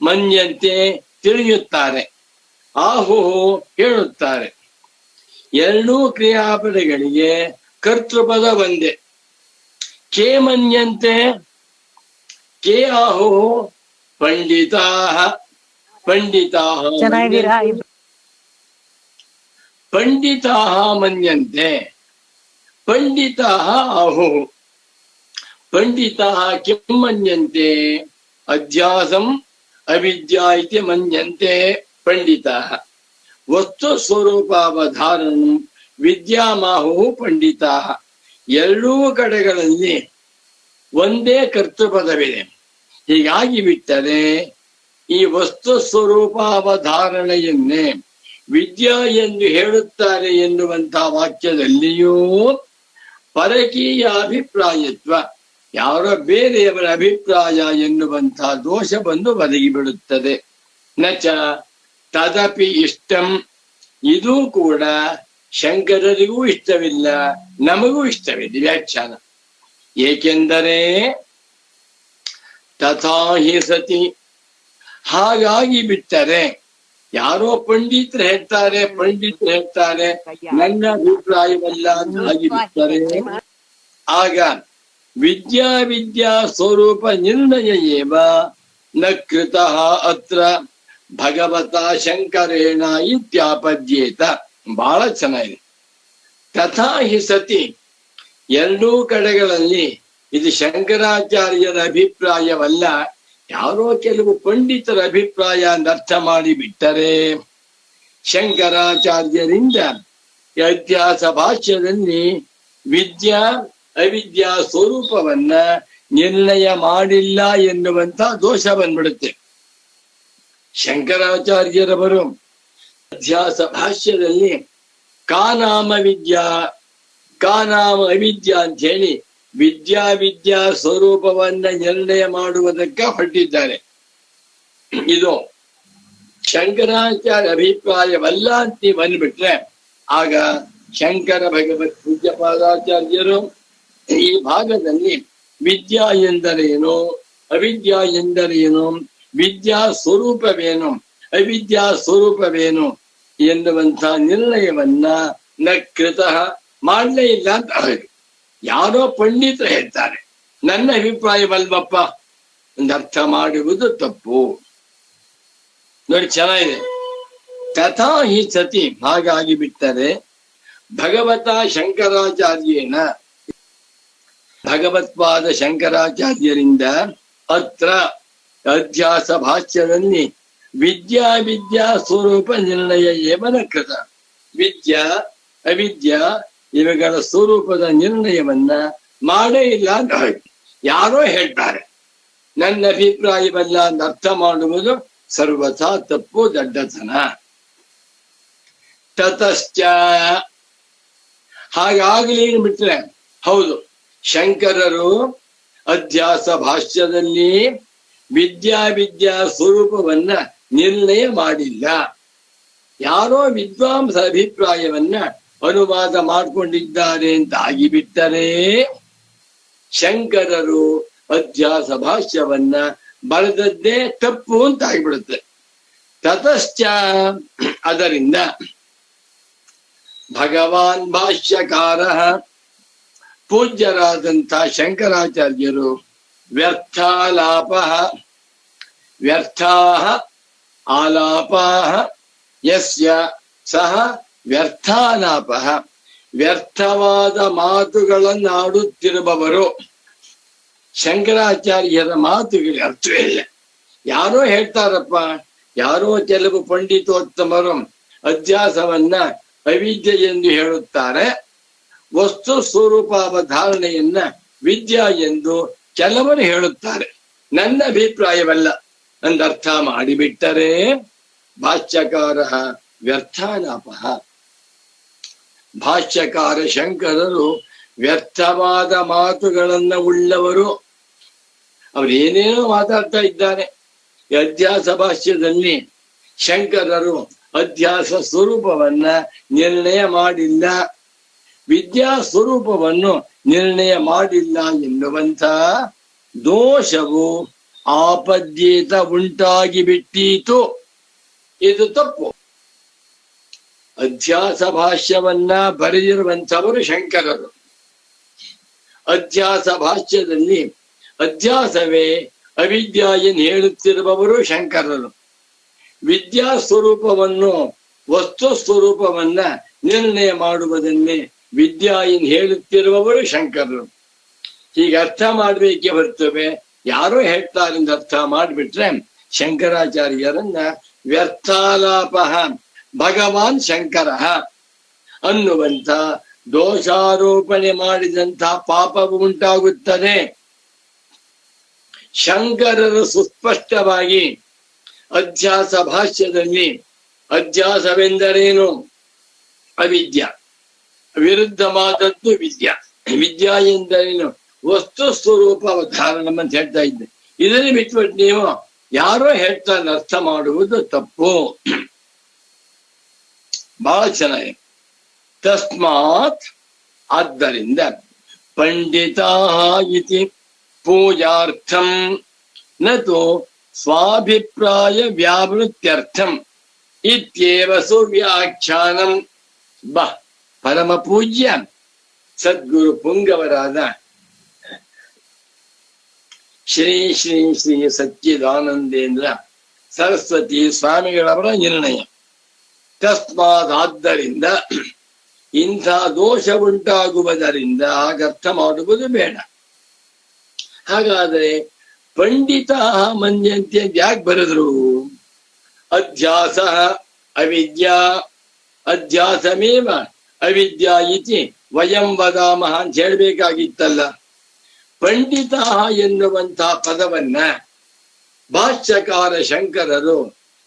ಮನ್ಯಂತೆ ತಿಳಿಯುತ್ತಾರೆ, ಆಹು ಹೇಳುತ್ತಾರೆ. ಎರಡೂ ಕ್ರಿಯಾಪದಗಳಿಗೆ ಕರ್ತೃಪದ ಒಂದೇ. ಕೇ ಮನ್ಯಂತೆ, ಕೇ ಆಹು. ಪಂಡಿತಾ, ಪಂಡಿತಾ ಪಂಡಿತಾ ಮನ್ಯಂತೆ, ಪಂಡಿತಾ ಆಹು. ಪಂಡಿತಾ ಕಿಂ ಮನ್ಯಂತೆ? ಅಧ್ಯಾಸಂ ಅವಿದ್ಯಾ ಇತಿ ಮನ್ಯಂತೆ ಪಂಡಿತಾ. ವಸ್ತು ಸ್ವರೂಪಾವಧಾರಣಂ ವಿದ್ಯಾಮಾಹು ಪಂಡಿತಾ. ಎರಡೂ ಕಡೆಗಳಲ್ಲಿ ಒಂದೇ ಕರ್ತೃಪದವಿದೆ. ಹೀಗಾಗಿ ಬಿಟ್ಟರೆ ಈ ವಸ್ತು ಸ್ವರೂಪಾವಧಾರಣೆಯನ್ನೇ ವಿದ್ಯಾ ಎಂದು ಹೇಳುತ್ತಾರೆ ಎನ್ನುವಂತಹ ವಾಕ್ಯದಲ್ಲಿಯೂ ಪರಕೀಯ ಅಭಿಪ್ರಾಯತ್ವ, ಯಾರೋ ಬೇರೆಯವರ ಅಭಿಪ್ರಾಯ ಎನ್ನುವಂತಹ ದೋಷ ಬಂದು ಒದಗಿ ಬಿಡುತ್ತದೆ. ನಚ ತದಪಿ ಇಷ್ಟಂ, ಇದೂ ಕೂಡ ಶಂಕರರಿಗೂ ಇಷ್ಟವಿಲ್ಲ, ನಮಗೂ ಇಷ್ಟವಿಲ್ಲ. ವ್ಯಾಖ್ಯಾನ: ಏಕೆಂದರೆ ತಥಾ ಹಿ ಸತಿ, ಹಾಗಾಗಿ ಬಿಟ್ಟರೆ, ಯಾರೋ ಪಂಡಿತರು ಹೇಳ್ತಾರೆ ನನ್ನ ಅಭಿಪ್ರಾಯವಲ್ಲ ಅಂತ ಆಗಿ ಬಿಟ್ಟರೆ, ಆಗ ವಿದ್ಯಾ ಸ್ವರೂಪ ನಿರ್ಣಯ ಏವ ನ ಕೃತಃ ಅತ್ರ ಭಗವತಾ ಶಂಕರೇಣ ಇತ್ಯಾಪದ್ಯೇತ. ಬಹಳ ಚೆನ್ನಾಗಿದೆ. ತಥಾ ಹಿ ಸತಿ, ಎರಡೂ ಕಡೆಗಳಲ್ಲಿ ಇದು ಶಂಕರಾಚಾರ್ಯರ ಅಭಿಪ್ರಾಯವಲ್ಲ, ಯಾರೋ ಕೆಲವು ಪಂಡಿತರ ಅಭಿಪ್ರಾಯ ಅಂತ ಅರ್ಥ ಮಾಡಿ ಬಿಟ್ಟರೆ, ಶಂಕರಾಚಾರ್ಯರಿಂದ ಅಧ್ಯಾಸ ಭಾಷ್ಯದಲ್ಲಿ ವಿದ್ಯಾ ಅವಿದ್ಯಾ ಸ್ವರೂಪವನ್ನ ನಿರ್ಣಯ ಮಾಡಿಲ್ಲ ಎನ್ನುವಂತ ದೋಷ ಬಂದ್ಬಿಡುತ್ತೆ. ಶಂಕರಾಚಾರ್ಯರವರು ಅಧ್ಯಾಸ ಭಾಷ್ಯದಲ್ಲಿ ಕಾನಾಮ ಅವಿದ್ಯಾ ಅಂತ ಹೇಳಿ ವಿದ್ಯಾ ಸ್ವರೂಪವನ್ನ ನಿರ್ಣಯ ಮಾಡುವುದಕ್ಕೆ ಹೊರಟಿದ್ದಾರೆ. ಇದು ಶಂಕರಾಚಾರ್ಯ ಅಭಿಪ್ರಾಯವಲ್ಲ ಅಂತ ನೀವು ಬಂದ್ಬಿಟ್ರೆ, ಆಗ ಶಂಕರ ಭಗವತ್ ಪೂಜ್ಯಪಾದಾಚಾರ್ಯರು ಈ ಭಾಗದಲ್ಲಿ ವಿದ್ಯಾ ಎಂದರೇನು, ಅವಿದ್ಯಾ ಎಂದರೇನು, ವಿದ್ಯಾ ಸ್ವರೂಪವೇನು, ಅವಿದ್ಯಾ ಸ್ವರೂಪವೇನು ಎನ್ನುವಂಥ ನಿರ್ಣಯವನ್ನ ನ ಕೃತಃ ಮಾಡಲೇ ಇಲ್ಲ ಅಂತ ಹೇಳಿ. ಯಾರೋ ಪಂಡಿತರು ಹೇಳ್ತಾರೆ, ನನ್ನ ಅಭಿಪ್ರಾಯವಲ್ವಪ್ಪ ಒಂದು ಅರ್ಥ ಮಾಡುವುದು ತಪ್ಪು. ನೋಡಿ, ಚೆನ್ನಾಗಿದೆ. ತಥಾ ಹಿ ಸತಿ, ಹಾಗಾಗಿ ಬಿಟ್ಟರೆ ಭಗವತಾ ಶಂಕರಾಚಾರ್ಯೇನ, ಭಗವತ್ಪಾದ ಶಂಕರಾಚಾರ್ಯರಿಂದ ಅತ್ರ ಅಧ್ಯಾಸ ಭಾಷ್ಯದಲ್ಲಿ ವಿದ್ಯಾ ಸ್ವರೂಪ ನಿರ್ಣಯ ಏವನ ಕೃತ. ವಿದ್ಯಾ ಅವಿದ್ಯಾ ಇವುಗಳ ಸ್ವರೂಪದ ನಿರ್ಣಯವನ್ನ ಮಾಡೇ ಇಲ್ಲ ಅಂತ ಹೇಳಿ. ಯಾರೋ ಹೇಳ್ತಾರೆ, ನನ್ನ ಅಭಿಪ್ರಾಯವಲ್ಲ ಅಂತ ಅರ್ಥ ಮಾಡುವುದು ಸರ್ವಥಾ ತಪ್ಪು, ದಡ್ಡತನ. ತತಶ್ಚ, ಹಾಗಾಗಲಿ ಬಿಟ್ರೆ, ಹೌದು, ಶಂಕರರು ಅಧ್ಯಾಸ ಭಾಷ್ಯದಲ್ಲಿ ವಿದ್ಯಾ ಸ್ವರೂಪವನ್ನ ನಿರ್ಣಯ ಮಾಡಿಲ್ಲ. ಯಾರೋ ವಿದ್ವಾಂಸ ಅಭಿಪ್ರಾಯವನ್ನ ಅನುವಾದ ಮಾಡಿಕೊಂಡಿದ್ದಾರೆ ಅಂತ ಆಗಿಬಿಟ್ಟರೆ, ಶಂಕರರು ಅಧ್ಯಾಸ ಭಾಷ್ಯವನ್ನ ಬರೆದದ್ದೇ ತಪ್ಪು ಅಂತ ಆಗಿಬಿಡುತ್ತೆ. ತತಶ್ಚ, ಅದರಿಂದ ಭಗವಾನ್ ಭಾಷ್ಯಕಾರ, ಪೂಜ್ಯರಾದಂಥ ಶಂಕರಾಚಾರ್ಯರು ಆಲಾಪಾಹ ಯಸ್ಯ ಸಹ ವ್ಯರ್ಥಾಲಾಪಃ, ವ್ಯರ್ಥವಾದ ಮಾತುಗಳನ್ನಾಡುತ್ತಿರುವವರು. ಶಂಕರಾಚಾರ್ಯರ ಮಾತುಗಳಿಗೆ ಅರ್ಥವೇ ಇಲ್ಲ. ಯಾರೋ ಹೇಳ್ತಾರಪ್ಪ, ಯಾರೋ ಕೆಲವು ಪಂಡಿತೋತ್ತಮರು ಅಧ್ಯಾಸವನ್ನ ಅವಿದ್ಯೆ ಎಂದು ಹೇಳುತ್ತಾರೆ, ವಸ್ತು ಸ್ವರೂಪಾವಧಾರಣೆಯನ್ನ ವಿದ್ಯಾ ಎಂದು ಕೆಲವರು ಹೇಳುತ್ತಾರೆ, ನನ್ನ ಅಭಿಪ್ರಾಯವಲ್ಲ ಅಂದರ್ಥ ಮಾಡಿಬಿಟ್ಟರೆ ಭಾಷ್ಯಕಾರ ವ್ಯರ್ಥಾಲಾಪಃ. ಭಾಷ್ಯಕಾರ ಶಂಕರರು ವ್ಯರ್ಥವಾದ ಮಾತುಗಳನ್ನ ಉಳ್ಳವರು. ಅವರೇನೇನೋ ಮಾತಾಡ್ತಾ ಇದ್ದಾರೆ. ಅಧ್ಯಾಸ ಭಾಷ್ಯದಲ್ಲಿ ಶಂಕರರು ಅಧ್ಯಾಸ ಸ್ವರೂಪವನ್ನ ನಿರ್ಣಯ ಮಾಡಿಲ್ಲ, ವಿದ್ಯಾ ಸ್ವರೂಪವನ್ನು ನಿರ್ಣಯ ಮಾಡಿಲ್ಲ ಎನ್ನುವಂಥ ದೋಷವು ಆಪದ್ಯೇತ ಉಂಟಾಗಿ ಬಿಟ್ಟೀತು. ಇದು ತಪ್ಪು. ಅಧ್ಯಾಸ ಭಾಷ್ಯವನ್ನ ಬರೆದಿರುವಂಥವರು ಶಂಕರರು. ಅಧ್ಯಾಸ ಭಾಷ್ಯದಲ್ಲಿ ಅಧ್ಯಾಸವೇ ಅವಿದ್ಯಾ ಎಂದು ಹೇಳುತ್ತಿರುವವರು ಶಂಕರರು. ವಿದ್ಯಾ ಸ್ವರೂಪವನ್ನು, ವಸ್ತು ಸ್ವರೂಪವನ್ನ ನಿರ್ಣಯ ಮಾಡುವುದನ್ನೇ ವಿದ್ಯಾ ಎಂದು ಹೇಳುತ್ತಿರುವವರು ಶಂಕರರು. ಹೀಗೆ ಅರ್ಥ ಮಾಡ್ಬೇಕೆ ಹೊರತುವೆ ಯಾರೋ ಹೇಳ್ತಾರೆ ಎಂದು ಅರ್ಥ ಮಾಡಿಬಿಟ್ರೆ ಶಂಕರಾಚಾರ್ಯರನ್ನ ವ್ಯರ್ಥಾಲಾಪಃ ಭಗವಾನ್ ಶಂಕರ ಅನ್ನುವಂಥ ದೋಷಾರೋಪಣೆ ಮಾಡಿದಂಥ ಪಾಪವು ಉಂಟಾಗುತ್ತದೆ. ಶಂಕರರು ಸುಸ್ಪಷ್ಟವಾಗಿ ಅಧ್ಯಾಸ ಭಾಷ್ಯದಲ್ಲಿ ಅಧ್ಯಾಸವೆಂದರೇನು, ಅವಿದ್ಯಾ, ವಿರುದ್ಧವಾದದ್ದು ವಿದ್ಯಾ, ವಿದ್ಯಾ ಎಂದರೇನು ವಸ್ತು ಸ್ವರೂಪ ಅವಧಾರಣಂ ಅಂತ ಹೇಳ್ತಾ ಇದ್ದೆ. ಇದನ್ನೇ ಬಿಟ್ಬಿಟ್ಟು ನೀವು ಯಾರೋ ಹೇಳ್ತಾನೆ ಅರ್ಥ ಮಾಡುವುದು ತಪ್ಪು. ಬಹಳ ಚೆನ್ನಾಗಿ ತಸ್ಮಾತ್ ಆದ್ದರಿಂದ ಪಂಡಿತಾ ಇತಿ ಪೂಜಾರ್ಥಂ ನತು ಸ್ವಾಭಿಪ್ರಾಯ ವ್ಯಾವೃತ್ಯರ್ಥಂ ಇತ್ಯೇವ ಸುವ್ಯಾಖ್ಯಾನಂ. ಪರಮ ಪೂಜ್ಯ ಸದ್ಗುರು ಪುಂಗವರಾದ ಶ್ರೀ ಶ್ರೀ ಶ್ರೀ ಸಚ್ಚಿದಾನಂದೇಂದ್ರ ಸರಸ್ವತಿ ಸ್ವಾಮಿಗಳವರ ನಿರ್ಣಯ. ತಸ್ಮಾತ್ ಆದ್ದರಿಂದ ಇಂಥ ದೋಷ ಉಂಟಾಗುವುದರಿಂದ ಹಾಗರ್ಥ ಮಾಡುವುದು ಬೇಡ. ಹಾಗಾದರೆ ಪಂಡಿತ ಮನ್ಯಂತೆ ಯಾಕೆ ಬರೆದ್ರು? ಅಧ್ಯಾಸ ಅವಿದ್ಯಾ ಅಧ್ಯಾಸಮೇವ ಅವಿದ್ಯಾ ಇತಿ ವಯಂ ವದಾಮಹ ಅಂತ ಹೇಳ್ಬೇಕಾಗಿತ್ತಲ್ಲ. ಪಂಡಿತ ಎನ್ನುವಂತಹ ಪದವನ್ನ ಭಾಷ್ಯಕಾರ ಶಂಕರರು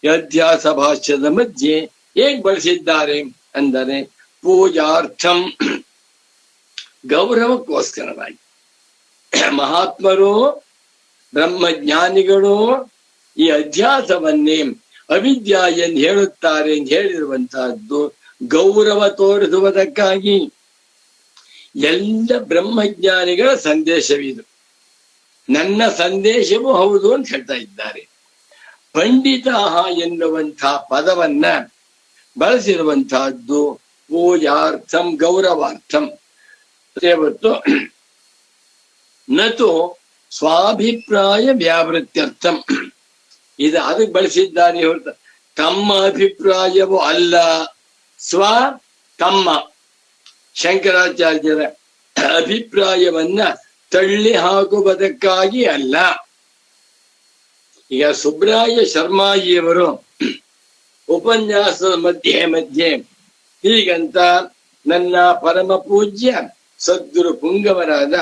ಅಧ್ಯಾಸ ಭಾಷ್ಯದ ಮಧ್ಯೆ ಹೇಗೆ ಬಳಸಿದ್ದಾರೆ ಅಂದರೆ ಪೂಜಾರ್ಥಂ, ಗೌರವಕ್ಕೋಸ್ಕರವಾಗಿ. ಮಹಾತ್ಮರು ಬ್ರಹ್ಮಜ್ಞಾನಿಗಳು ಈ ಅಧ್ಯಾಸವನ್ನೇ ಅವಿದ್ಯಾ ಎಂದು ಹೇಳುತ್ತಾರೆ ಎಂದು ಹೇಳಿರುವಂತಹದ್ದು ಗೌರವ ತೋರಿಸುವುದಕ್ಕಾಗಿ. ಎಲ್ಲ ಬ್ರಹ್ಮಜ್ಞಾನಿಗಳ ಸಂದೇಶವಿದು, ನನ್ನ ಸಂದೇಶವೂ ಹೌದು ಅಂತ ಹೇಳ್ತಾ ಇದ್ದಾರೆ. ಪಂಡಿತ ಎನ್ನುವಂತಹ ಪದವನ್ನ ಬಳಸಿರುವಂತಹದ್ದು ಪೂಜಾರ್ಥಂ, ಗೌರವಾರ್ಥಂ. ಹೊತ್ತು ನತು ಸ್ವಾಭಿಪ್ರಾಯ ವ್ಯಾವೃತ್ಯರ್ಥಂ, ಇದು ಅದಕ್ಕೆ ಬಳಸಿದ್ದಾರೆ ಹೊರತು ತಮ್ಮ ಅಭಿಪ್ರಾಯವೂ ಅಲ್ಲ. ತಮ್ಮ ಶಂಕರಾಚಾರ್ಯರ ಅಭಿಪ್ರಾಯವನ್ನ ತಳ್ಳಿ ಹಾಕುವುದಕ್ಕಾಗಿ ಅಲ್ಲ. ಈಗ ಸುಬ್ರಾಯ ಶರ್ಮಾಜಿಯವರು ಉಪನ್ಯಾಸದ ಮಧ್ಯೆ ಹೀಗಂತ ನನ್ನ ಪರಮ ಪೂಜ್ಯ ಸದ್ಗುರು ಪುಂಗವರಾದ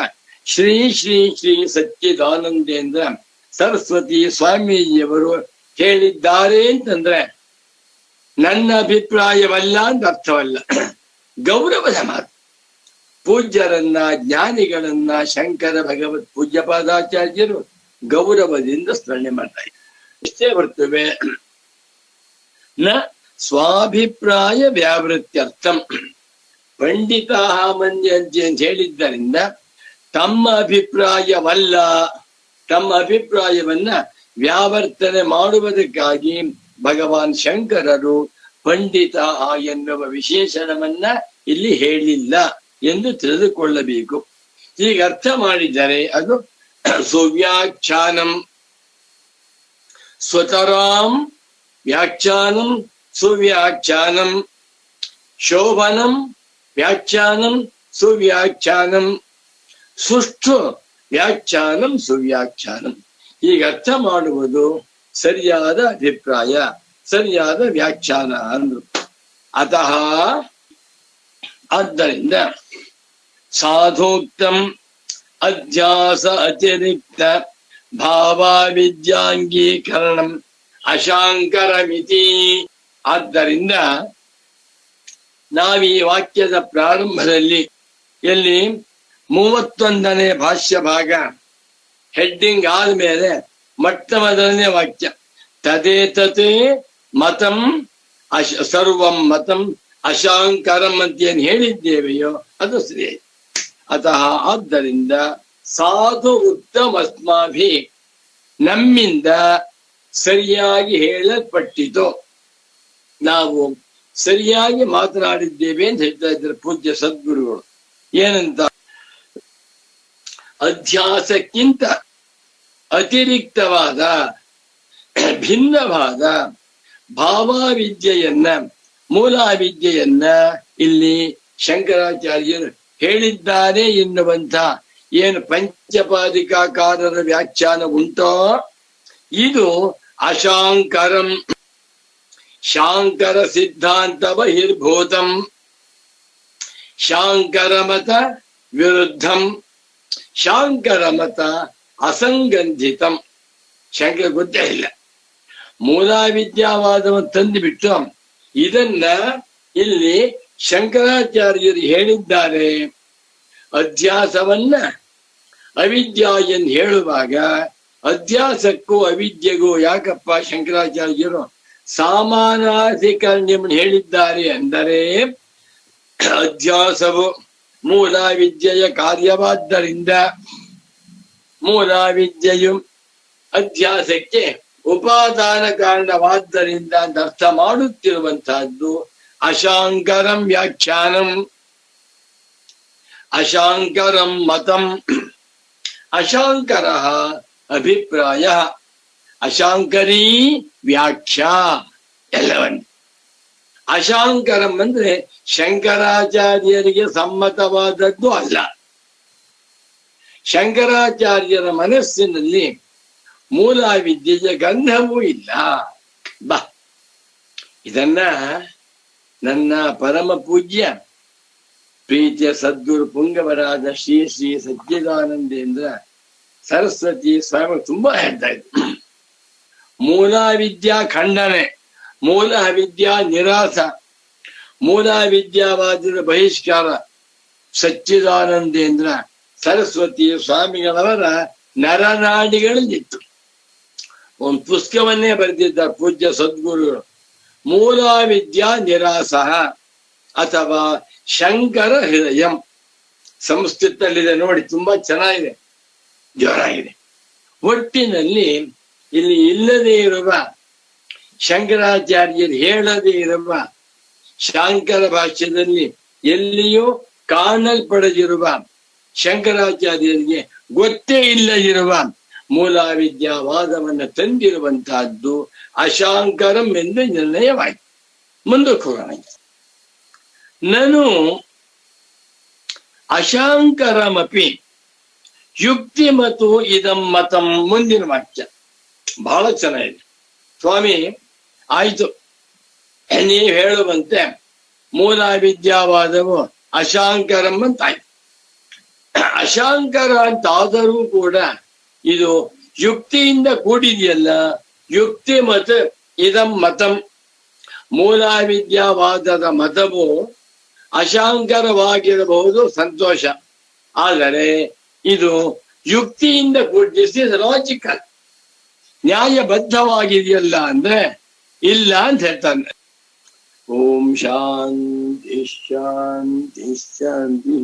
ಶ್ರೀ ಶ್ರೀ ಶ್ರೀ ಸಚ್ಚಿದಾನಂದೇಂದ್ರ ಸರಸ್ವತಿ ಸ್ವಾಮೀಜಿಯವರು ಹೇಳಿದ್ದಾರೆ ಅಂತಂದ್ರೆ ನನ್ನ ಅಭಿಪ್ರಾಯವಲ್ಲ ಅಂತ ಅರ್ಥವಲ್ಲ, ಗೌರವದ ಮಾತು. ಪೂಜ್ಯರನ್ನ, ಜ್ಞಾನಿಗಳನ್ನ ಶಂಕರ ಭಗವತ್ ಪೂಜ್ಯಪಾದಾಚಾರ್ಯರು ಗೌರವದಿಂದ ಸ್ಮರಣೆ ಮಾಡ್ತಾರೆ. ಇಷ್ಟೇ ಬರ್ತವೆ. ನ ಸ್ವಾಭಿಪ್ರಾಯ ವ್ಯಾವೃತ್ಯರ್ಥಂ, ಪಂಡಿತ ಮನ್ಯಂತೆ ಅಂತ ಹೇಳಿದ್ದರಿಂದ ತಮ್ಮ ಅಭಿಪ್ರಾಯವಲ್ಲ, ತಮ್ಮ ಅಭಿಪ್ರಾಯವನ್ನ ವ್ಯಾವರ್ತನೆ ಮಾಡುವುದಕ್ಕಾಗಿ ಭಗವಾನ್ ಶಂಕರರು ಪಂಡಿತ ಎನ್ನುವ ವಿಶೇಷಣವನ್ನ ಇಲ್ಲಿ ಹೇಳಿಲ್ಲ ಎಂದು ತಿಳಿದುಕೊಳ್ಳಬೇಕು. ಈಗ ಅರ್ಥ ಮಾಡಿದರೆ ಅದು ಸುವ್ಯಾಖ್ಯಾನಂ, ಸ್ವತರಾಂ ವ್ಯಾಖ್ಯಾನಂ, ಸುವ್ಯಾಖ್ಯಾನಂ, ಶೋಭನಂ ವ್ಯಾಖ್ಯಾನಂ, ಸುವ್ಯಾಖ್ಯಾನಂ, ಸುಷ್ಠು ವ್ಯಾಖ್ಯಾನಂ, ಸುವ್ಯಾಖ್ಯಾನಂ. ಈಗ ಅರ್ಥ ಮಾಡುವುದು ಸರಿಯಾದ ಅಭಿಪ್ರಾಯ, ಸರಿಯಾದ ವ್ಯಾಖ್ಯಾನ ಅಂದ್ರು. ಅತಃ ಆದ್ದರಿಂದ ಸಾಧೋಕ್ತಂ ಅಧ್ಯಾಸ ಅತಿರಿಕ್ತ ಭಾವಾವಿದ್ಯಾಂಗೀಕರಣಂ ಅಶಾಂಕರಮಿತಿ. ಆದ್ದರಿಂದ ನಾವೀ ವಾಕ್ಯದ ಪ್ರಾರಂಭದಲ್ಲಿ ಎಲ್ಲಿ 31ನೇ ಭಾಷ್ಯ ಭಾಗ ಹೆಡ್ಡಿಂಗ್ ಆದ್ಮೇಲೆ ಮೊಟ್ಟಮೊದಲನೇ ವಾಕ್ಯ ತದೇತತೆ ಮತಂ ಸರ್ವಂ ಮತಂ ಅಶಾಂಕರಂ ಅಂತ ಏನ್ ಹೇಳಿದ್ದೇವೆಯೋ ಅದು ಸರಿ. ಅತಃ ಆದ್ದರಿಂದ ಸಾಧು ಉತ್ತಮ ಅಸ್ಮಾಭಿ, ನಮ್ಮಿಂದ ಸರಿಯಾಗಿ ಹೇಳಲ್ಪಟ್ಟಿತು, ನಾವು ಸರಿಯಾಗಿ ಮಾತನಾಡಿದ್ದೇವೆ ಅಂತ ಹೇಳ್ತಾ ಇದ್ದಾರೆ ಪೂಜ್ಯ ಸದ್ಗುರುಗಳು. ಏನಂತ? ಅಧ್ಯಾಸಕ್ಕಿಂತ ಅತಿರಿಕ್ತವಾದ ಭಿನ್ನವಾದ ಭಾವಾವಿದ್ಯೆಯನ್ನ, ಮೂಲಾವಿದ್ಯೆಯನ್ನ ಇಲ್ಲಿ ಶಂಕರಾಚಾರ್ಯರು ಹೇಳಿದ್ದಾರೆ ಎನ್ನುವಂತ ಏನು ಪಂಚಪಾದಿಕಾಕಾರರ ವ್ಯಾಖ್ಯಾನ ಉಂಟೋ ಇದು ಅಶಾಂಕರಂ, ಶಾಂಕರ ಸಿದ್ಧಾಂತ ಬಹಿರ್ಭೂತಂ, ಶಾಂಕರ ಮತ ವಿರುದ್ಧಂ, ಶಾಂಕರ ಮತ ಅಸಂಗಂಧಿತಂ. ಶಂಕರ ಗೊತ್ತೇ ಇಲ್ಲ, ಮೂಲಾವಿದ್ಯಾವಾದವನ್ನು ತಂದುಬಿಟ್ಟು ಇದನ್ನ ಇಲ್ಲಿ ಶಂಕರಾಚಾರ್ಯರು ಹೇಳಿದ್ದಾರೆ. ಅಧ್ಯಾಸವನ್ನ ಅವಿದ್ಯಾ ಎಂದು ಹೇಳುವಾಗ ಅಧ್ಯಾಸಕ್ಕೂ ಅವಿದ್ಯೆಗೂ ಯಾಕಪ್ಪ ಶಂಕರಾಚಾರ್ಯರು ಸಾಮಾನಾಧಿಕರಣವನ್ನು ಹೇಳಿದ್ದಾರೆ ಅಂದರೆ ಅಧ್ಯಾಸವು ಮೂಲ ವಿದ್ಯೆಯ ಕಾರ್ಯವಾದ್ದರಿಂದ ಮೂಲ ವಿದ್ಯೆಯು ಅಧ್ಯಾಸಕ್ಕೆ ಉಪಾದಾನ ಕಾರಣವಾದ್ದರಿಂದ ಅರ್ಥ ಮಾಡುತ್ತಿರುವಂತಹದ್ದು ಅಶಾಂಕರಂ ವ್ಯಾಖ್ಯಾನಂ ಅಶಾಂಕರಂ ಮತಂ ಅಶಾಂಕರ ಅಭಿಪ್ರಾಯ ಅಶಾಂಕರೀ ವ್ಯಾಖ್ಯಾ ಎಲ್ಲವನ್ನ ಅಶಾಂಕರಂ ಅಂದ್ರೆ ಶಂಕರಾಚಾರ್ಯರಿಗೆ ಸಮ್ಮತವಾದದ್ದು ಅಲ್ಲ. ಶಂಕರಾಚಾರ್ಯರ ಮನಸ್ಸಿನಲ್ಲಿ ಮೂಲ ವಿದ್ಯೆಯ ಗಂಧವೂ ಇಲ್ಲ. ಬಾ ಇದನ್ನ ನನ್ನ ಪರಮ ಪೂಜ್ಯ ಪ್ರೀತಿಯ ಸದ್ಗುರು ಪುಂಗವರಾದ ಶ್ರೀ ಶ್ರೀ ಸಚ್ಚಿದಾನಂದೇಂದ್ರ ಸರಸ್ವತಿ ಸ್ವಾಮಿ ತುಂಬಾ ಹೇಳ್ತಾ ಇದ್ರು. ಮೂಲ ವಿದ್ಯಾ ಖಂಡನೆ, ಮೂಲ ವಿದ್ಯಾ ನಿರಾಸ, ಮೂಲ ವಿದ್ಯಾವಾದದ ಬಹಿಷ್ಕಾರ ಸಚ್ಚಿದಾನಂದೇಂದ್ರ ಸರಸ್ವತಿ ಸ್ವಾಮಿಗಳವರ ನರನಾಡಿಗಳಲ್ಲಿತ್ತು. ಒಂದು ಪುಸ್ತಕವನ್ನೇ ಬರೆದಿದ್ದಾರೆ ಪೂಜ್ಯ ಸದ್ಗುರು, ಮೂಲ ವಿದ್ಯಾ ನಿರಾಸ ಅಥವಾ ಶಂಕರ ಹೃದಯಂ. ಸಂಸ್ಕೃತದಲ್ಲಿದೆ ನೋಡಿ, ತುಂಬಾ ಚೆನ್ನಾಗಿದೆ, ಜೋರಾಗಿದೆ. ಒಟ್ಟಿನಲ್ಲಿ ಇಲ್ಲಿ ಇಲ್ಲದೆ ಇರುವ ಶಂಕರಾಚಾರ್ಯರು ಹೇಳದೇ ಇರುವ ಶಾಂಕರ ಭಾಷ್ಯದಲ್ಲಿ ಎಲ್ಲಿಯೂ ಕಾಣಲ್ಪಡದಿರುವ ಶಂಕರಾಚಾರ್ಯರಿಗೆ ಗೊತ್ತೇ ಇಲ್ಲದಿರುವ ಮೂಲ ವಿದ್ಯಾವಾದವನ್ನು ತಂದಿರುವಂತಹದ್ದು ಅಶಾಂಕರಂ ಎಂದು ನಿರ್ಣಯವಾಯಿತು. ಮುಂದಕ್ಕೆ ಹೋಗೋಣ. ನಾನು ಅಶಾಂಕರಮಪಿ ಯುಕ್ತಿ ಮತ್ತು ಇದಂ ಮತಂ. ಮುಂದಿನ ವಾಕ್ಯ ಬಹಳ ಚೆನ್ನಾಗಿದೆ. ಸ್ವಾಮಿ ಆಯ್ತು, ನೀವು ಹೇಳುವಂತೆ ಮೂಲ ವಿದ್ಯಾವಾದವು ಅಶಾಂಕರಂ ಅಂತ ಆಯ್ತು. ಅಶಾಂಕರ ಅಂತಾದರೂ ಕೂಡ ಇದು ಯುಕ್ತಿಯಿಂದ ಕೂಡಿದೆಯಲ್ಲ. ಯುಕ್ತಿ ಮತ್ತು ಇದಂ ಮತಂ, ಮೂಲ ವಿದ್ಯಾವಾದದ ಮತವು ಅಶಾಂಕರವಾಗಿರಬಹುದು, ಸಂತೋಷ. ಆದರೆ ಇದು ಯುಕ್ತಿಯಿಂದ ಕೂಡಿಸಿ ಲಾಜಿಕಲ್, ನ್ಯಾಯಬದ್ಧವಾಗಿದೆಯಲ್ಲ ಅಂದ್ರೆ ಇಲ್ಲ ಅಂತ ಹೇಳ್ತಾನೆ. ಓಂ ಶಾಂತಿ ಶಾಂತಿ ಶಾಂತಿ.